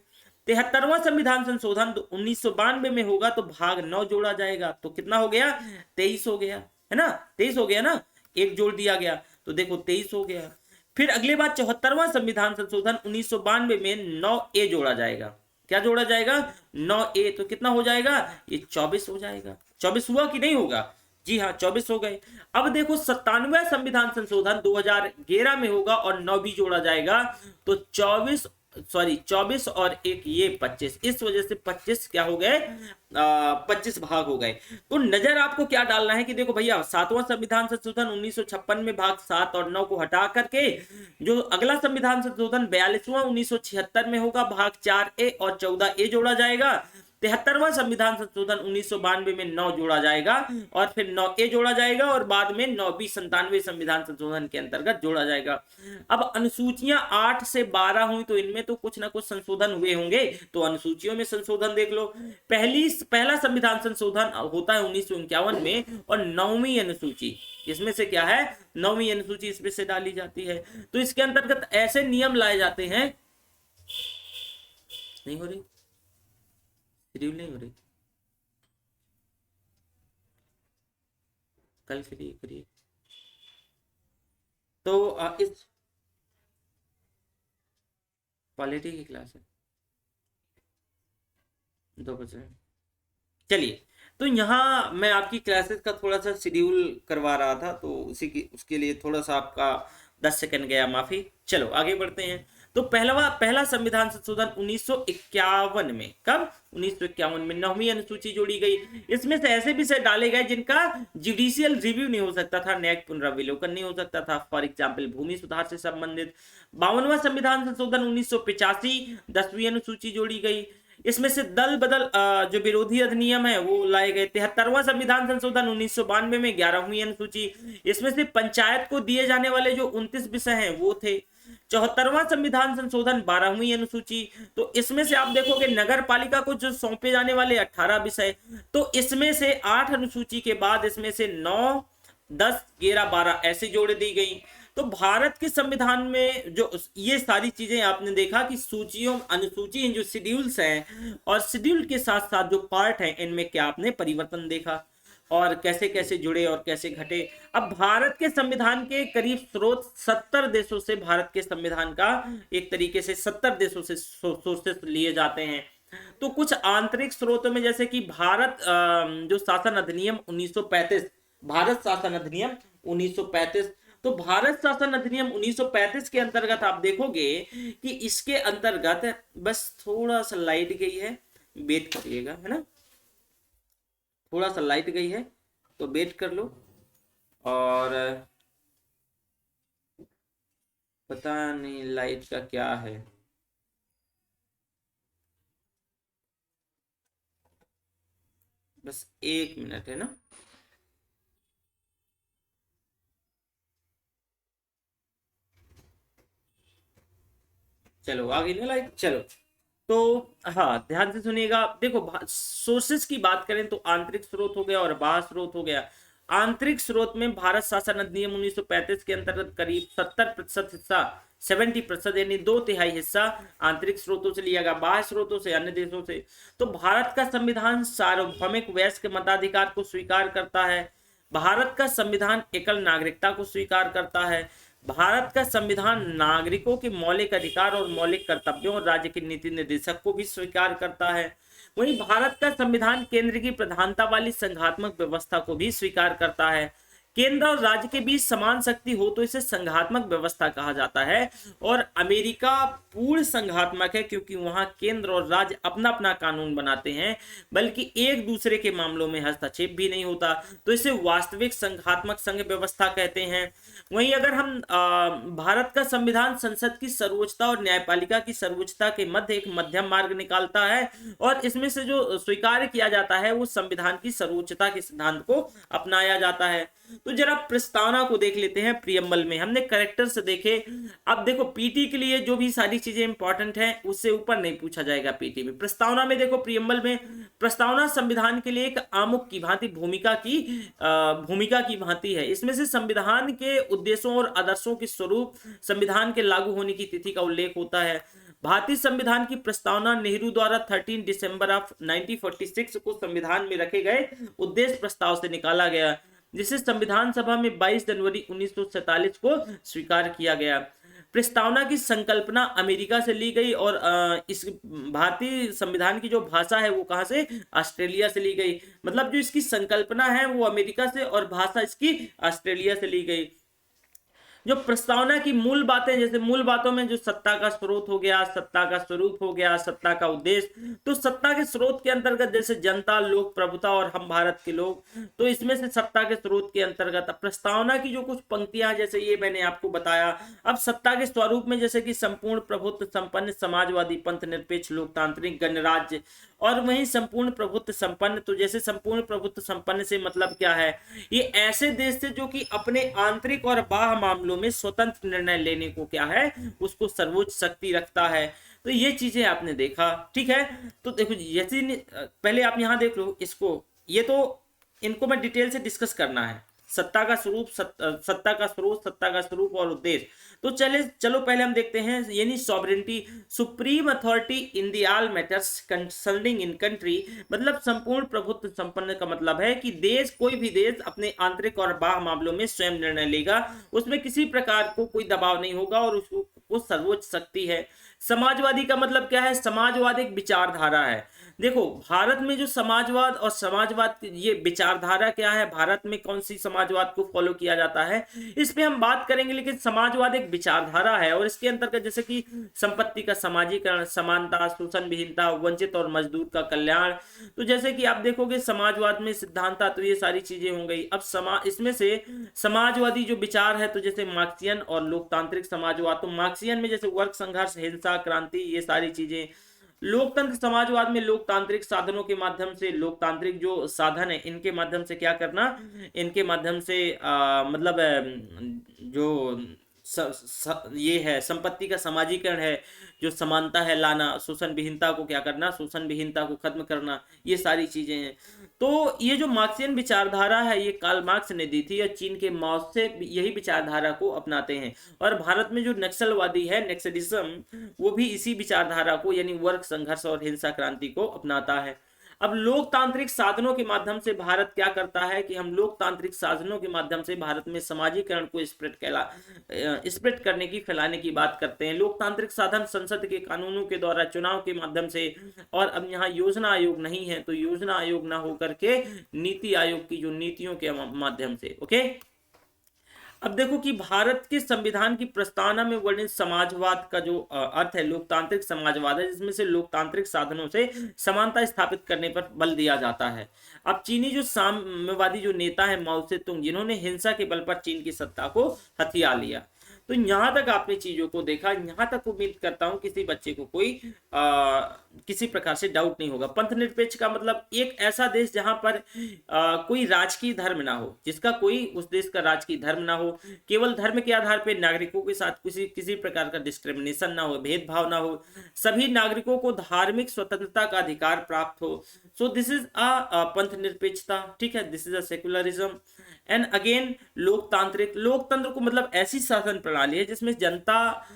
73वां संविधान संशोधन 1992 में होगा तो भाग 9 जोड़ा जाएगा, तो कितना हो गया, 23 हो गया, है ना, 23 हो गया ना, एक जोड़ दिया गया तो देखो 23 हो गया। फिर अगले बार 74वां संविधान संशोधन 1992 में 9A जोड़ा जाएगा, क्या जोड़ा जाएगा, 9A, तो कितना हो जाएगा, ये 24 हो जाएगा। 24 हुआ कि नहीं होगा, जी हाँ 24 हो गए। अब देखो 97वां संविधान संशोधन 2011 में होगा और 9 भी जोड़ा जाएगा, तो 24 और एक ये 25, इस वजह से 25 क्या हो गए, 25 भाग हो गए। तो नजर आपको क्या डालना है कि देखो भैया 7वां संविधान संशोधन 1956 में भाग 7 और 9 को हटा करके जो अगला संविधान संशोधन 42वां 1976 में होगा, भाग 4A और 14A जोड़ा जाएगा, 73वां संविधान संशोधन 1992 में 9 जोड़ा जाएगा और फिर 9A जोड़ा जाएगा और बाद में 9B 97 संविधान संशोधन के अंतर्गत जोड़ा जाएगा। अब अनुसूचियां 8 से 12 हुई तो इनमें तो कुछ ना कुछ संशोधन हुए होंगे, तो अनुसूचियों में संशोधन देख लो। पहला संविधान संशोधन होता है 1951 में और 9वीं अनुसूची इसमें से क्या है, 9वीं अनुसूची इसमें से डाली जाती है। तो इसके अंतर्गत ऐसे नियम लाए जाते हैं, नहीं हो रही शेड्यूल, नहीं हो रही, कल करिए। तो इस पॉलिटी की क्लास है 2 बजे। चलिए, तो यहाँ मैं आपकी क्लासेस का थोड़ा सा शेड्यूल करवा रहा था, तो उसके लिए थोड़ा सा आपका 10 सेकंड गया, माफी। चलो आगे बढ़ते हैं। तो पहला संविधान संशोधन 1951 में, कब, 1951 में 9वीं अनुसूची जोड़ी गई। इसमें से ऐसे विषय डाले गए जिनका जुडिशियल रिव्यू नहीं हो सकता था, न्यायिक पुनरावलोकन नहीं हो सकता था, फॉर एग्जाम्पल भूमि सुधार से संबंधित। 52वां संविधान संशोधन 1985 10वीं अनुसूची जोड़ी गई। इसमें से दल बदल जो विरोधी अधिनियम है वो लाए गए। 73वां संविधान संशोधन 1992 में 11वीं अनुसूची। इसमें से पंचायत को दिए जाने वाले जो 29 विषय हैं वो थे। 74वां संविधान संशोधन 12वीं अनुसूची। तो इसमें से आप देखोगे नगर पालिका को जो सौंपे जाने वाले 18 विषय, तो इसमें से 8 अनुसूची के बाद इसमें से 9, 10, 11, 12 ऐसे जोड़ दी गई। तो भारत के संविधान में जो ये सारी चीजें आपने देखा कि सूचियों, अनुसूची, जो शेड्यूल्स हैं और शेड्यूल के साथ साथ जो पार्ट हैं इनमें क्या आपने परिवर्तन देखा और कैसे कैसे जुड़े और कैसे घटे। अब भारत के संविधान के करीब स्रोत 70 देशों से, भारत के संविधान का एक तरीके से 70 देशों से सोर्सेस लिए जाते हैं। तो कुछ आंतरिक स्रोतों में जैसे कि भारत जो शासन अधिनियम 1935, भारत शासन अधिनियम 1935, तो भारत शासन अधिनियम 1935 के अंतर्गत आप देखोगे कि इसके अंतर्गत बस थोड़ा सा लाइट गई है, वेट करिएगा, है ना, थोड़ा सा लाइट गई है तो वेट कर लो। और पता नहीं लाइट का क्या है, बस 1 मिनट, है ना। चलो आगे ना लाइट, चलो। तो हाँ, ध्यान से सुनिएगा। देखो, सोर्सेस की बात करें तो आंतरिक स्रोत हो गया और बाह्य स्रोत हो गया। आंतरिक स्रोत में भारत शासन अधिनियम 1935 के अंतर्गत करीब 70% हिस्सा, 70% यानी 2/3 हिस्सा आंतरिक स्रोतों से लिया गया, बाह्य स्रोतों से, अन्य देशों से। तो भारत का संविधान सार्वभौमिक वयस्क मताधिकार को स्वीकार करता है। भारत का संविधान एकल नागरिकता को स्वीकार करता है। भारत का संविधान नागरिकों के मौलिक अधिकार और मौलिक कर्तव्यों और राज्य के नीति निर्देशक को भी स्वीकार करता है। वहीं भारत का संविधान केंद्र की प्रधानता वाली संघात्मक व्यवस्था को भी स्वीकार करता है। केंद्र और राज्य के बीच समान शक्ति हो तो इसे संघात्मक व्यवस्था कहा जाता है। और अमेरिका पूर्ण संघात्मक है क्योंकि वहां केंद्र और राज्य अपना अपना कानून बनाते हैं, बल्कि एक दूसरे के मामलों में हस्तक्षेप भी नहीं होता, तो इसे वास्तविक संघात्मक संघ व्यवस्था कहते हैं। वहीं अगर हम भारत का संविधान संसद की सर्वोच्चता और न्यायपालिका की सर्वोच्चता के मध्य एक मध्यम मार्ग निकालता है और इसमें से जो स्वीकार किया जाता है वो संविधान की सर्वोच्चता के सिद्धांत को अपनाया जाता है। तो जरा प्रस्तावना को देख लेते हैं। प्रियम्बल में हमने करेक्टर से देखे। अब देखो, पीटी के लिए जो भी सारी चीजें इंपॉर्टेंट हैं उससे ऊपर नहीं पूछा जाएगा पीटी में। प्रस्तावना में देखो, प्रियम्बल में प्रस्तावना संविधान के लिए एक आमुख की भांति भूमिका की भांति है। इसमें से संविधान के उद्देश्यों और आदर्शों के स्वरूप, संविधान के लागू होने की तिथि का उल्लेख होता है। भारतीय संविधान की प्रस्तावना नेहरू द्वारा 13 दिसंबर 1946 को संविधान में रखे गए उद्देश्य प्रस्ताव से निकाला गया, जिसे संविधान सभा में 22 जनवरी 1947 को स्वीकार किया गया। प्रस्तावना की संकल्पना अमेरिका से ली गई और इस भारतीय संविधान की जो भाषा है वो कहां से, ऑस्ट्रेलिया से ली गई। मतलब जो इसकी संकल्पना है वो अमेरिका से और भाषा इसकी ऑस्ट्रेलिया से ली गई। जो प्रस्तावना की मूल बातें, जैसे मूल बातों में जो सत्ता का स्रोत हो गया, सत्ता का स्वरूप हो गया, सत्ता का उद्देश्य, तो सत्ता के स्रोत के अंतर्गत जैसे जनता, लोक प्रभुता और हम भारत के लोग, तो इसमें से सत्ता के स्रोत के अंतर्गत प्रस्तावना की जो कुछ पंक्तियां, जैसे ये मैंने आपको बताया। अब सत्ता के स्वरूप में जैसे कि संपूर्ण प्रभुत्व संपन्न समाजवादी पंथ निरपेक्ष लोकतांत्रिक गणराज्य, और वहीं संपूर्ण प्रभुत्व संपन्न, तो जैसे संपूर्ण प्रभुत्व संपन्न से मतलब क्या है, ये ऐसे देश से जो कि अपने आंतरिक और बाह्य मामलों में स्वतंत्र निर्णय लेने को क्या है, उसको सर्वोच्च शक्ति रखता है। तो ये चीजें आपने देखा, ठीक है। तो देखो जैसे पहले आप यहां देख लो इसको, ये तो इनको मैं डिटेल से डिस्कस करना है, सत्ता का स्वरूप, सत्ता का स्रोत, सत्ता का स्वरूप और उद्देश्य। तो चलो पहले हम देखते हैं, यानी sovereignty, supreme authority in the all matters concerning in country, मतलब संपूर्ण प्रभुत्व संपन्न का मतलब है कि देश, कोई भी देश अपने आंतरिक और बाह्य मामलों में स्वयं निर्णय लेगा, उसमें किसी प्रकार को कोई दबाव नहीं होगा और उसको सर्वोच्च शक्ति है। समाजवादी का मतलब क्या है, समाजवाद एक विचारधारा है। देखो भारत में जो समाजवाद और समाजवाद ये विचारधारा क्या है, भारत में कौन सी समाजवाद को फॉलो किया जाता है, इस पे हम बात करेंगे, लेकिन समाजवाद एक विचारधारा है और इसके अंतर्गत जैसे कि संपत्ति का समाजीकरण, समानता, शोषण विहीनता, वंचित और मजदूर का कल्याण। तो जैसे कि आप देखोगे समाजवाद में सिद्धांता, तो ये सारी चीजें हो गई। अब इसमें से समाजवादी जो विचार है, तो जैसे मार्क्सियन और लोकतांत्रिक समाजवाद, तो मार्क्सियन में जैसे वर्ग संघर्ष, हिंसा, क्रांति, ये सारी चीजें। लोकतंत्र समाजवाद में लोकतांत्रिक साधनों के माध्यम से, लोकतांत्रिक जो साधन है इनके माध्यम से क्या करना, इनके माध्यम से मतलब जो ये है संपत्ति का समाजीकरण है, जो समानता है लाना, शोषण विहीनता को क्या करना, शोषण विहीनता को खत्म करना, ये सारी चीजें हैं। तो ये जो मार्क्सियन विचारधारा है ये कार्ल मार्क्स ने दी थी और चीन के माओ से यही विचारधारा को अपनाते हैं। और भारत में जो नक्सलवादी है, नक्सलिज्म, वो भी इसी विचारधारा को, यानी वर्ग संघर्ष और हिंसा क्रांति को अपनाता है। अब लोकतांत्रिक साधनों के माध्यम से भारत क्या करता है कि हम लोकतांत्रिक साधनों के माध्यम से भारत में समाजीकरण को स्प्रेड करने की, फैलाने की बात करते हैं। लोकतांत्रिक साधन संसद के कानूनों के द्वारा, चुनाव के माध्यम से, और अब यहाँ योजना आयोग नहीं है तो योजना आयोग ना होकर के नीति आयोग की जो नीतियों के माध्यम से। ओके, अब देखो कि भारत के संविधान की प्रस्तावना में वर्णित समाजवाद का जो अर्थ है लोकतांत्रिक समाजवाद है, जिसमें से लोकतांत्रिक साधनों से समानता स्थापित करने पर बल दिया जाता है। अब चीनी जो साम्यवादी जो नेता है माओ से तुंग, जिन्होंने हिंसा के बल पर चीन की सत्ता को हथिया लिया। तो यहां तक आपने चीजों को देखा, यहां तक उम्मीद करता हूं किसी बच्चे को कोई किसी प्रकार से डाउट नहीं होगा। पंथ निरपेक्ष का मतलब एक ऐसा देश जहां पर कोई राजकीय धर्म ना हो, जिसका कोई उस देश का राजकीय धर्म ना हो, केवल धर्म के आधार पर नागरिकों के साथ किसी प्रकार का डिस्क्रिमिनेशन ना हो, भेदभाव ना हो, सभी नागरिकों को धार्मिक स्वतंत्रता का अधिकार प्राप्त हो। सो दिस इज अ पंथ निरपेक्षता, ठीक है, this is a secularism. And again लोकतांत्रिक, लोकतंत्र को मतलब ऐसी शासन प्रणाली है जिसमें जनता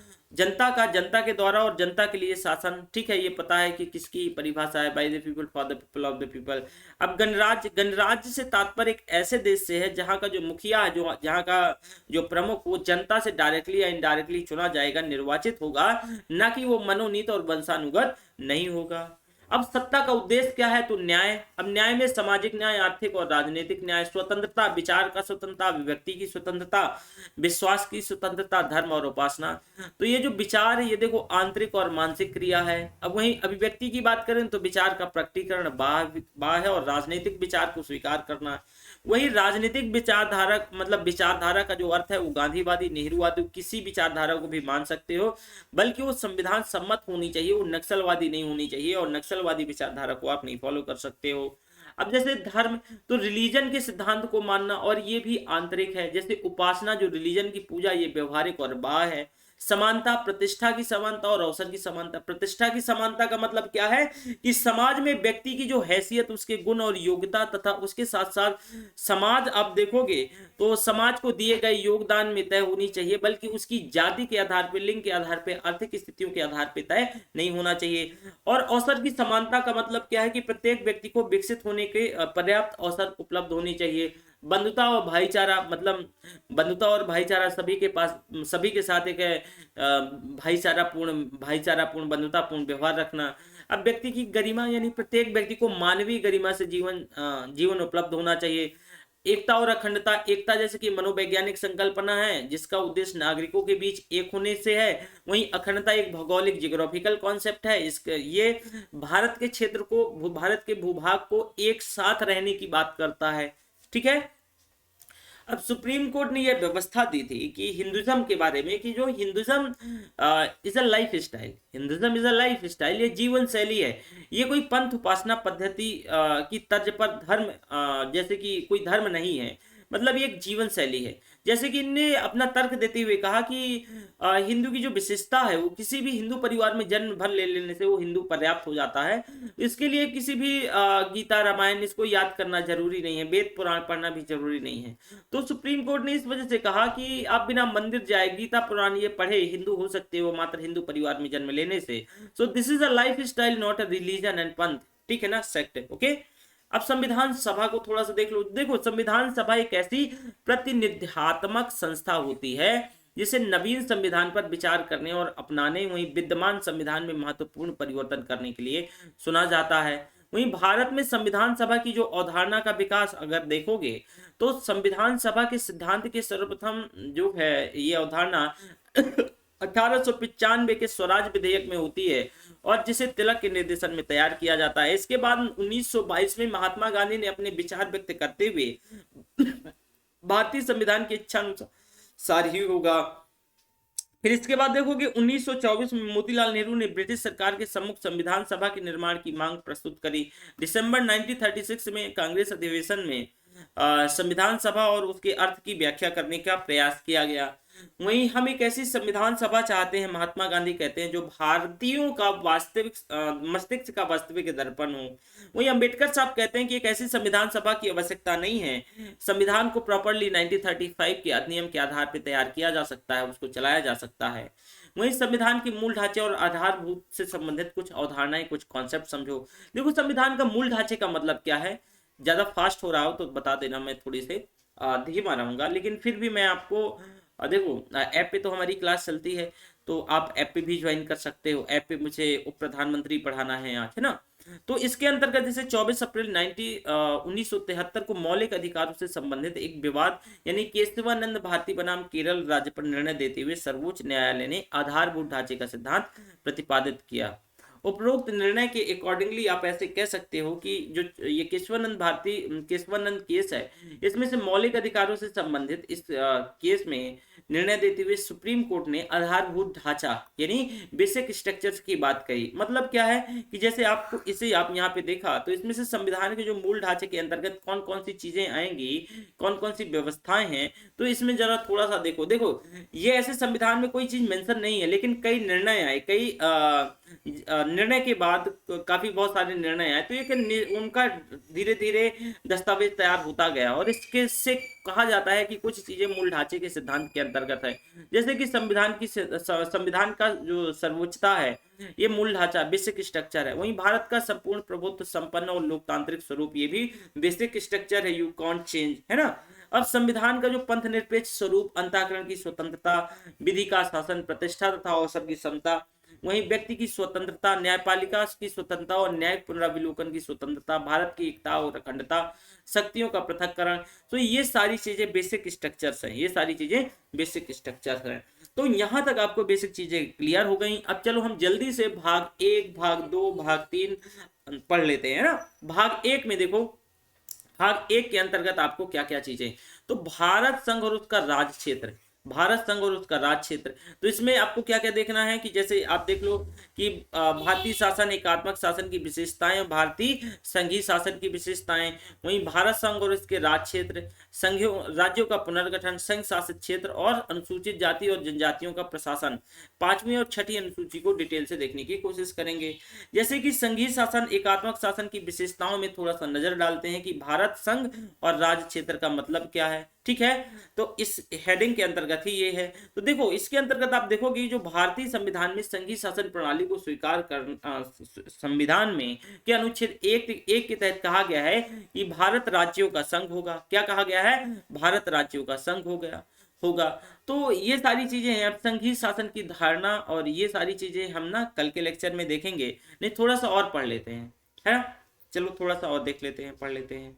के द्वारा और जनता के लिए शासन, ठीक है, ये पता है कि किसकी परिभाषा है, by the people for the people of the people. अब गणराज्य, गणराज्य से तात्पर्य एक ऐसे देश से है जहां का जो मुखिया है, जो जहां का जो प्रमुख, वो जनता से डायरेक्टली या इनडायरेक्टली चुना जाएगा, निर्वाचित होगा, ना कि वो मनोनीत और वंशानुगत नहीं होगा। अब सत्ता का उद्देश्य क्या है, तो न्याय। अब न्याय में सामाजिक न्याय, आर्थिक और राजनीतिक न्याय, स्वतंत्रता, विचार का स्वतंत्रता, अभिव्यक्ति की स्वतंत्रता, विश्वास की स्वतंत्रता, धर्म और उपासना। तो ये जो विचार है ये देखो आंतरिक और मानसिक क्रिया है। अब वहीं अभिव्यक्ति की बात करें तो विचार का प्रकटीकरण, बाह्य और राजनीतिक विचार को स्वीकार करना। वही राजनीतिक विचारधारा, मतलब विचारधारा का जो अर्थ है वो गांधीवादी, नेहरूवादी, किसी विचारधारा को भी मान सकते हो, बल्कि वो संविधान सम्मत होनी चाहिए, वो नक्सलवादी नहीं होनी चाहिए, और नक्सलवादी विचारधारा को आप नहीं फॉलो कर सकते हो। अब जैसे धर्म, तो रिलीजन के सिद्धांत को मानना, और ये भी आंतरिक है। जैसे उपासना, जो रिलीजन की पूजा, ये व्यवहारिक और बाह्य है। समानता, प्रतिष्ठा की समानता और अवसर की समानता। प्रतिष्ठा की समानता का मतलब क्या है कि समाज में व्यक्ति की जो हैसियत, उसके गुण और योग्यता, तथा उसके साथ साथ समाज, आप देखोगे तो समाज को दिए गए योगदान में तय होनी चाहिए, बल्कि उसकी जाति के आधार पर, लिंग के आधार पर, आर्थिक स्थितियों के आधार पर तय नहीं होना चाहिए। और अवसर की समानता का मतलब क्या है कि प्रत्येक व्यक्ति को विकसित होने के पर्याप्त अवसर उपलब्ध होनी चाहिए। बंधुता और भाईचारा, मतलब बंधुता और भाईचारा, सभी के पास, सभी के साथ एक भाईचारापूर्ण बंधुतापूर्ण व्यवहार रखना। अब व्यक्ति की गरिमा, यानी प्रत्येक व्यक्ति को मानवीय गरिमा से जीवन उपलब्ध होना चाहिए। एकता और अखंडता, एकता जैसे कि मनोवैज्ञानिक संकल्पना है जिसका उद्देश्य नागरिकों के बीच एक होने से है। वहीं अखंडता एक भौगोलिक जियोग्राफिकल कॉन्सेप्ट है, इसके ये भारत के क्षेत्र को, भारत के भूभाग को एक साथ रहने की बात करता है। ठीक है। अब सुप्रीम कोर्ट ने यह व्यवस्था दी थी कि हिंदुज्म के बारे में, कि जो Hinduism is a life style, Hinduism is a life style, ये जीवन शैली है, ये कोई पंथ उपासना पद्धति की तर्ज पर धर्म जैसे कि कोई धर्म नहीं है, मतलब ये एक जीवन शैली है। जैसे कि इनने अपना तर्क देते हुए कहा कि हिंदू की जो विशेषता है वो किसी भी हिंदू परिवार में जन्म भर ले लेने से वो हिंदू पर्याप्त हो जाता है। इसके लिए किसी भी गीता रामायण इसको याद करना जरूरी नहीं है, वेद पुराण पढ़ना भी जरूरी नहीं है। तो सुप्रीम कोर्ट ने इस वजह से कहा कि आप बिना मंदिर जाए गीता पुराण ये पढ़े हिंदू हो सकते हो मात्र हिंदू परिवार में जन्म लेने से। So this is a life style, not a religion and पंथ। ठीक है ना, सेक्ट। ओके। अब संविधान सभा को थोड़ा सा देख लो। देखो, संविधान सभा एक ऐसी प्रतिनिधित्वात्मक संस्था होती है जिसे नवीन संविधान पर विचार करने और अपनाने, वहीं विद्यमान संविधान में महत्वपूर्ण परिवर्तन करने के लिए सुना जाता है। वहीं भारत में संविधान सभा की जो अवधारणा का विकास अगर देखोगे तो संविधान सभा के सिद्धांत के सर्वप्रथम जो है ये अवधारणा 1895 के स्वराज विधेयक में होती है और जिसे तिलक के निर्देशन में तैयार किया जाता है। इसके बाद 1922 में महात्मा गांधी ने अपने विचार व्यक्त करते हुए भारतीय संविधान की इच्छा अनुसार ही होगा। फिर इसके बाद देखोगे 1924 में मोतीलाल नेहरू ने ब्रिटिश सरकार के सम्मुख संविधान सभा के निर्माण की मांग प्रस्तुत करी। दिसंबर 1936 में कांग्रेस अधिवेशन में संविधान सभा और उसके अर्थ की व्याख्या करने का प्रयास किया गया। वहीं हम एक ऐसी संविधान सभा चाहते हैं, महात्मा गांधी कहते हैं, जो भारतीयों का वास्तविक मस्तिष्क का वास्तविक दर्पण हो। वहीं अंबेडकर साहब कहते हैं कि एक ऐसी संविधान सभा की आवश्यकता नहीं है, संविधान को प्रॉपरली 1935 के अधिनियम के आधार पर तैयार किया जा सकता है, उसको चलाया जा सकता है। वहीं संविधान के मूल ढांचे और आधारभूत से संबंधित कुछ अवधारणाएं, कुछ कॉन्सेप्ट समझो। देखो, संविधान का मूल ढांचे का मतलब क्या है। ज्यादा फास्ट हो रहा हो तो बता देना, मैं थोड़ी से धीमा रहूंगा, लेकिन फिर भी मैं आपको देखो ऐप पे तो हमारी क्लास चलती है, तो आप ऐप पे भी ज्वाइन कर सकते हो। ऐप पे मुझे उप प्रधानमंत्री पढ़ाना है आज, है ना। तो इसके अंतर्गत जैसे 24 अप्रैल 1973 को मौलिक अधिकारों से संबंधित एक विवाद यानी केशवानंद भारती बनाम केरल राज्य पर निर्णय देते हुए सर्वोच्च न्यायालय ने आधारभूत ढांचे का सिद्धांत प्रतिपादित किया। उपरोक्त निर्णय के अकॉर्डिंगली आप ऐसे कह सकते हो कि जो ये केशवानंद केस है, इसमें से मौलिक अधिकारों से संबंधित इस केस में निर्णय देते हुए सुप्रीम कोर्ट ने आधारभूत ढांचा यानी बेसिक स्ट्रक्चर्स की बात कही। मतलब क्या है कि जैसे आपको इसे आप यहाँ पे देखा तो इसमें से संविधान के जो मूल ढांचे के अंतर्गत कौन कौन सी चीजें आएंगी, कौन कौन सी व्यवस्थाएं हैं, तो इसमें जरा थोड़ा सा देखो। ये ऐसे संविधान में कोई चीज मेंशन नहीं है, लेकिन कई निर्णय आए, कई निर्णय के बाद काफी बहुत सारे निर्णय आए, तो ये उनका धीरे धीरे दस्तावेज तैयार होता गया और इसके से कहा जाता है कि कुछ चीजें मूल ढांचे के सिद्धांत के अंतर्गत है। जैसे कि संविधान का जो सर्वोच्चता है ये मूल ढांचा बेसिक स्ट्रक्चर है। वहीं भारत का संपूर्ण प्रभुत्व संपन्न और लोकतांत्रिक स्वरूप ये भी बेसिक स्ट्रक्चर है, यू कांट चेंज, है ना। अब संविधान का जो पंथ निरपेक्ष स्वरूप, अंतःकरण की स्वतंत्रता, विधि का शासन, प्रतिष्ठा तथा अवसर की समता, वहीं व्यक्ति की स्वतंत्रता, न्यायपालिका की स्वतंत्रता और न्यायिक पुनरावलोकन की स्वतंत्रता, भारत की एकता और अखंडता, शक्तियों का पृथक्करण, तो ये सारी चीजें बेसिक स्ट्रक्चर्स हैं, ये सारी चीजें बेसिक स्ट्रक्चर्स हैं। तो यहां तक आपको बेसिक चीजें क्लियर हो गई। अब चलो हम जल्दी से भाग 1, भाग 2, भाग 3 पढ़ लेते हैं ना। भाग 1 में देखो, भाग 1 के अंतर्गत आपको क्या क्या चीजें, तो भारत संघ और उसका राज क्षेत्र, भारत संघ और उसका राज क्षेत्र, तो इसमें आपको क्या क्या देखना है कि जैसे आप देख लो कि भारतीय शासन, एकात्मक शासन की विशेषताएं और भारतीय संघीय शासन की विशेषताएं, वहीं भारत संघ और इसके राज क्षेत्र, संघीय राज्यों का पुनर्गठन, संघ शासित क्षेत्र और अनुसूचित जाति और जनजातियों का प्रशासन। 5वीं और 6ठी अनुसूची को डिटेल से देखने की कोशिश करेंगे। जैसे कि संघीय शासन, एकात्मक शासन की विशेषताओं में थोड़ा सा नजर डालते हैं कि भारत संघ और राज क्षेत्र का मतलब क्या है, ठीक है। तो इस हेडिंग के अंतर्गत ही ये है। तो देखो इसके अंतर्गत आप देखोगे जो भारतीय संविधान में संघीय शासन प्रणाली को स्वीकार कर संविधान में के अनुच्छेद 1 के तहत कहा गया है कि भारत राज्यों का संघ होगा। क्या कहा गया है? भारत राज्यों का संघ होगा। तो ये सारी चीजें हैं। अब संघीय शासन की धारणा और ये सारी चीजें हम ना कल के लेक्चर में देखेंगे। नहीं, थोड़ा सा और पढ़ लेते हैं, है ना। चलो थोड़ा सा और देख लेते हैं, पढ़ लेते हैं।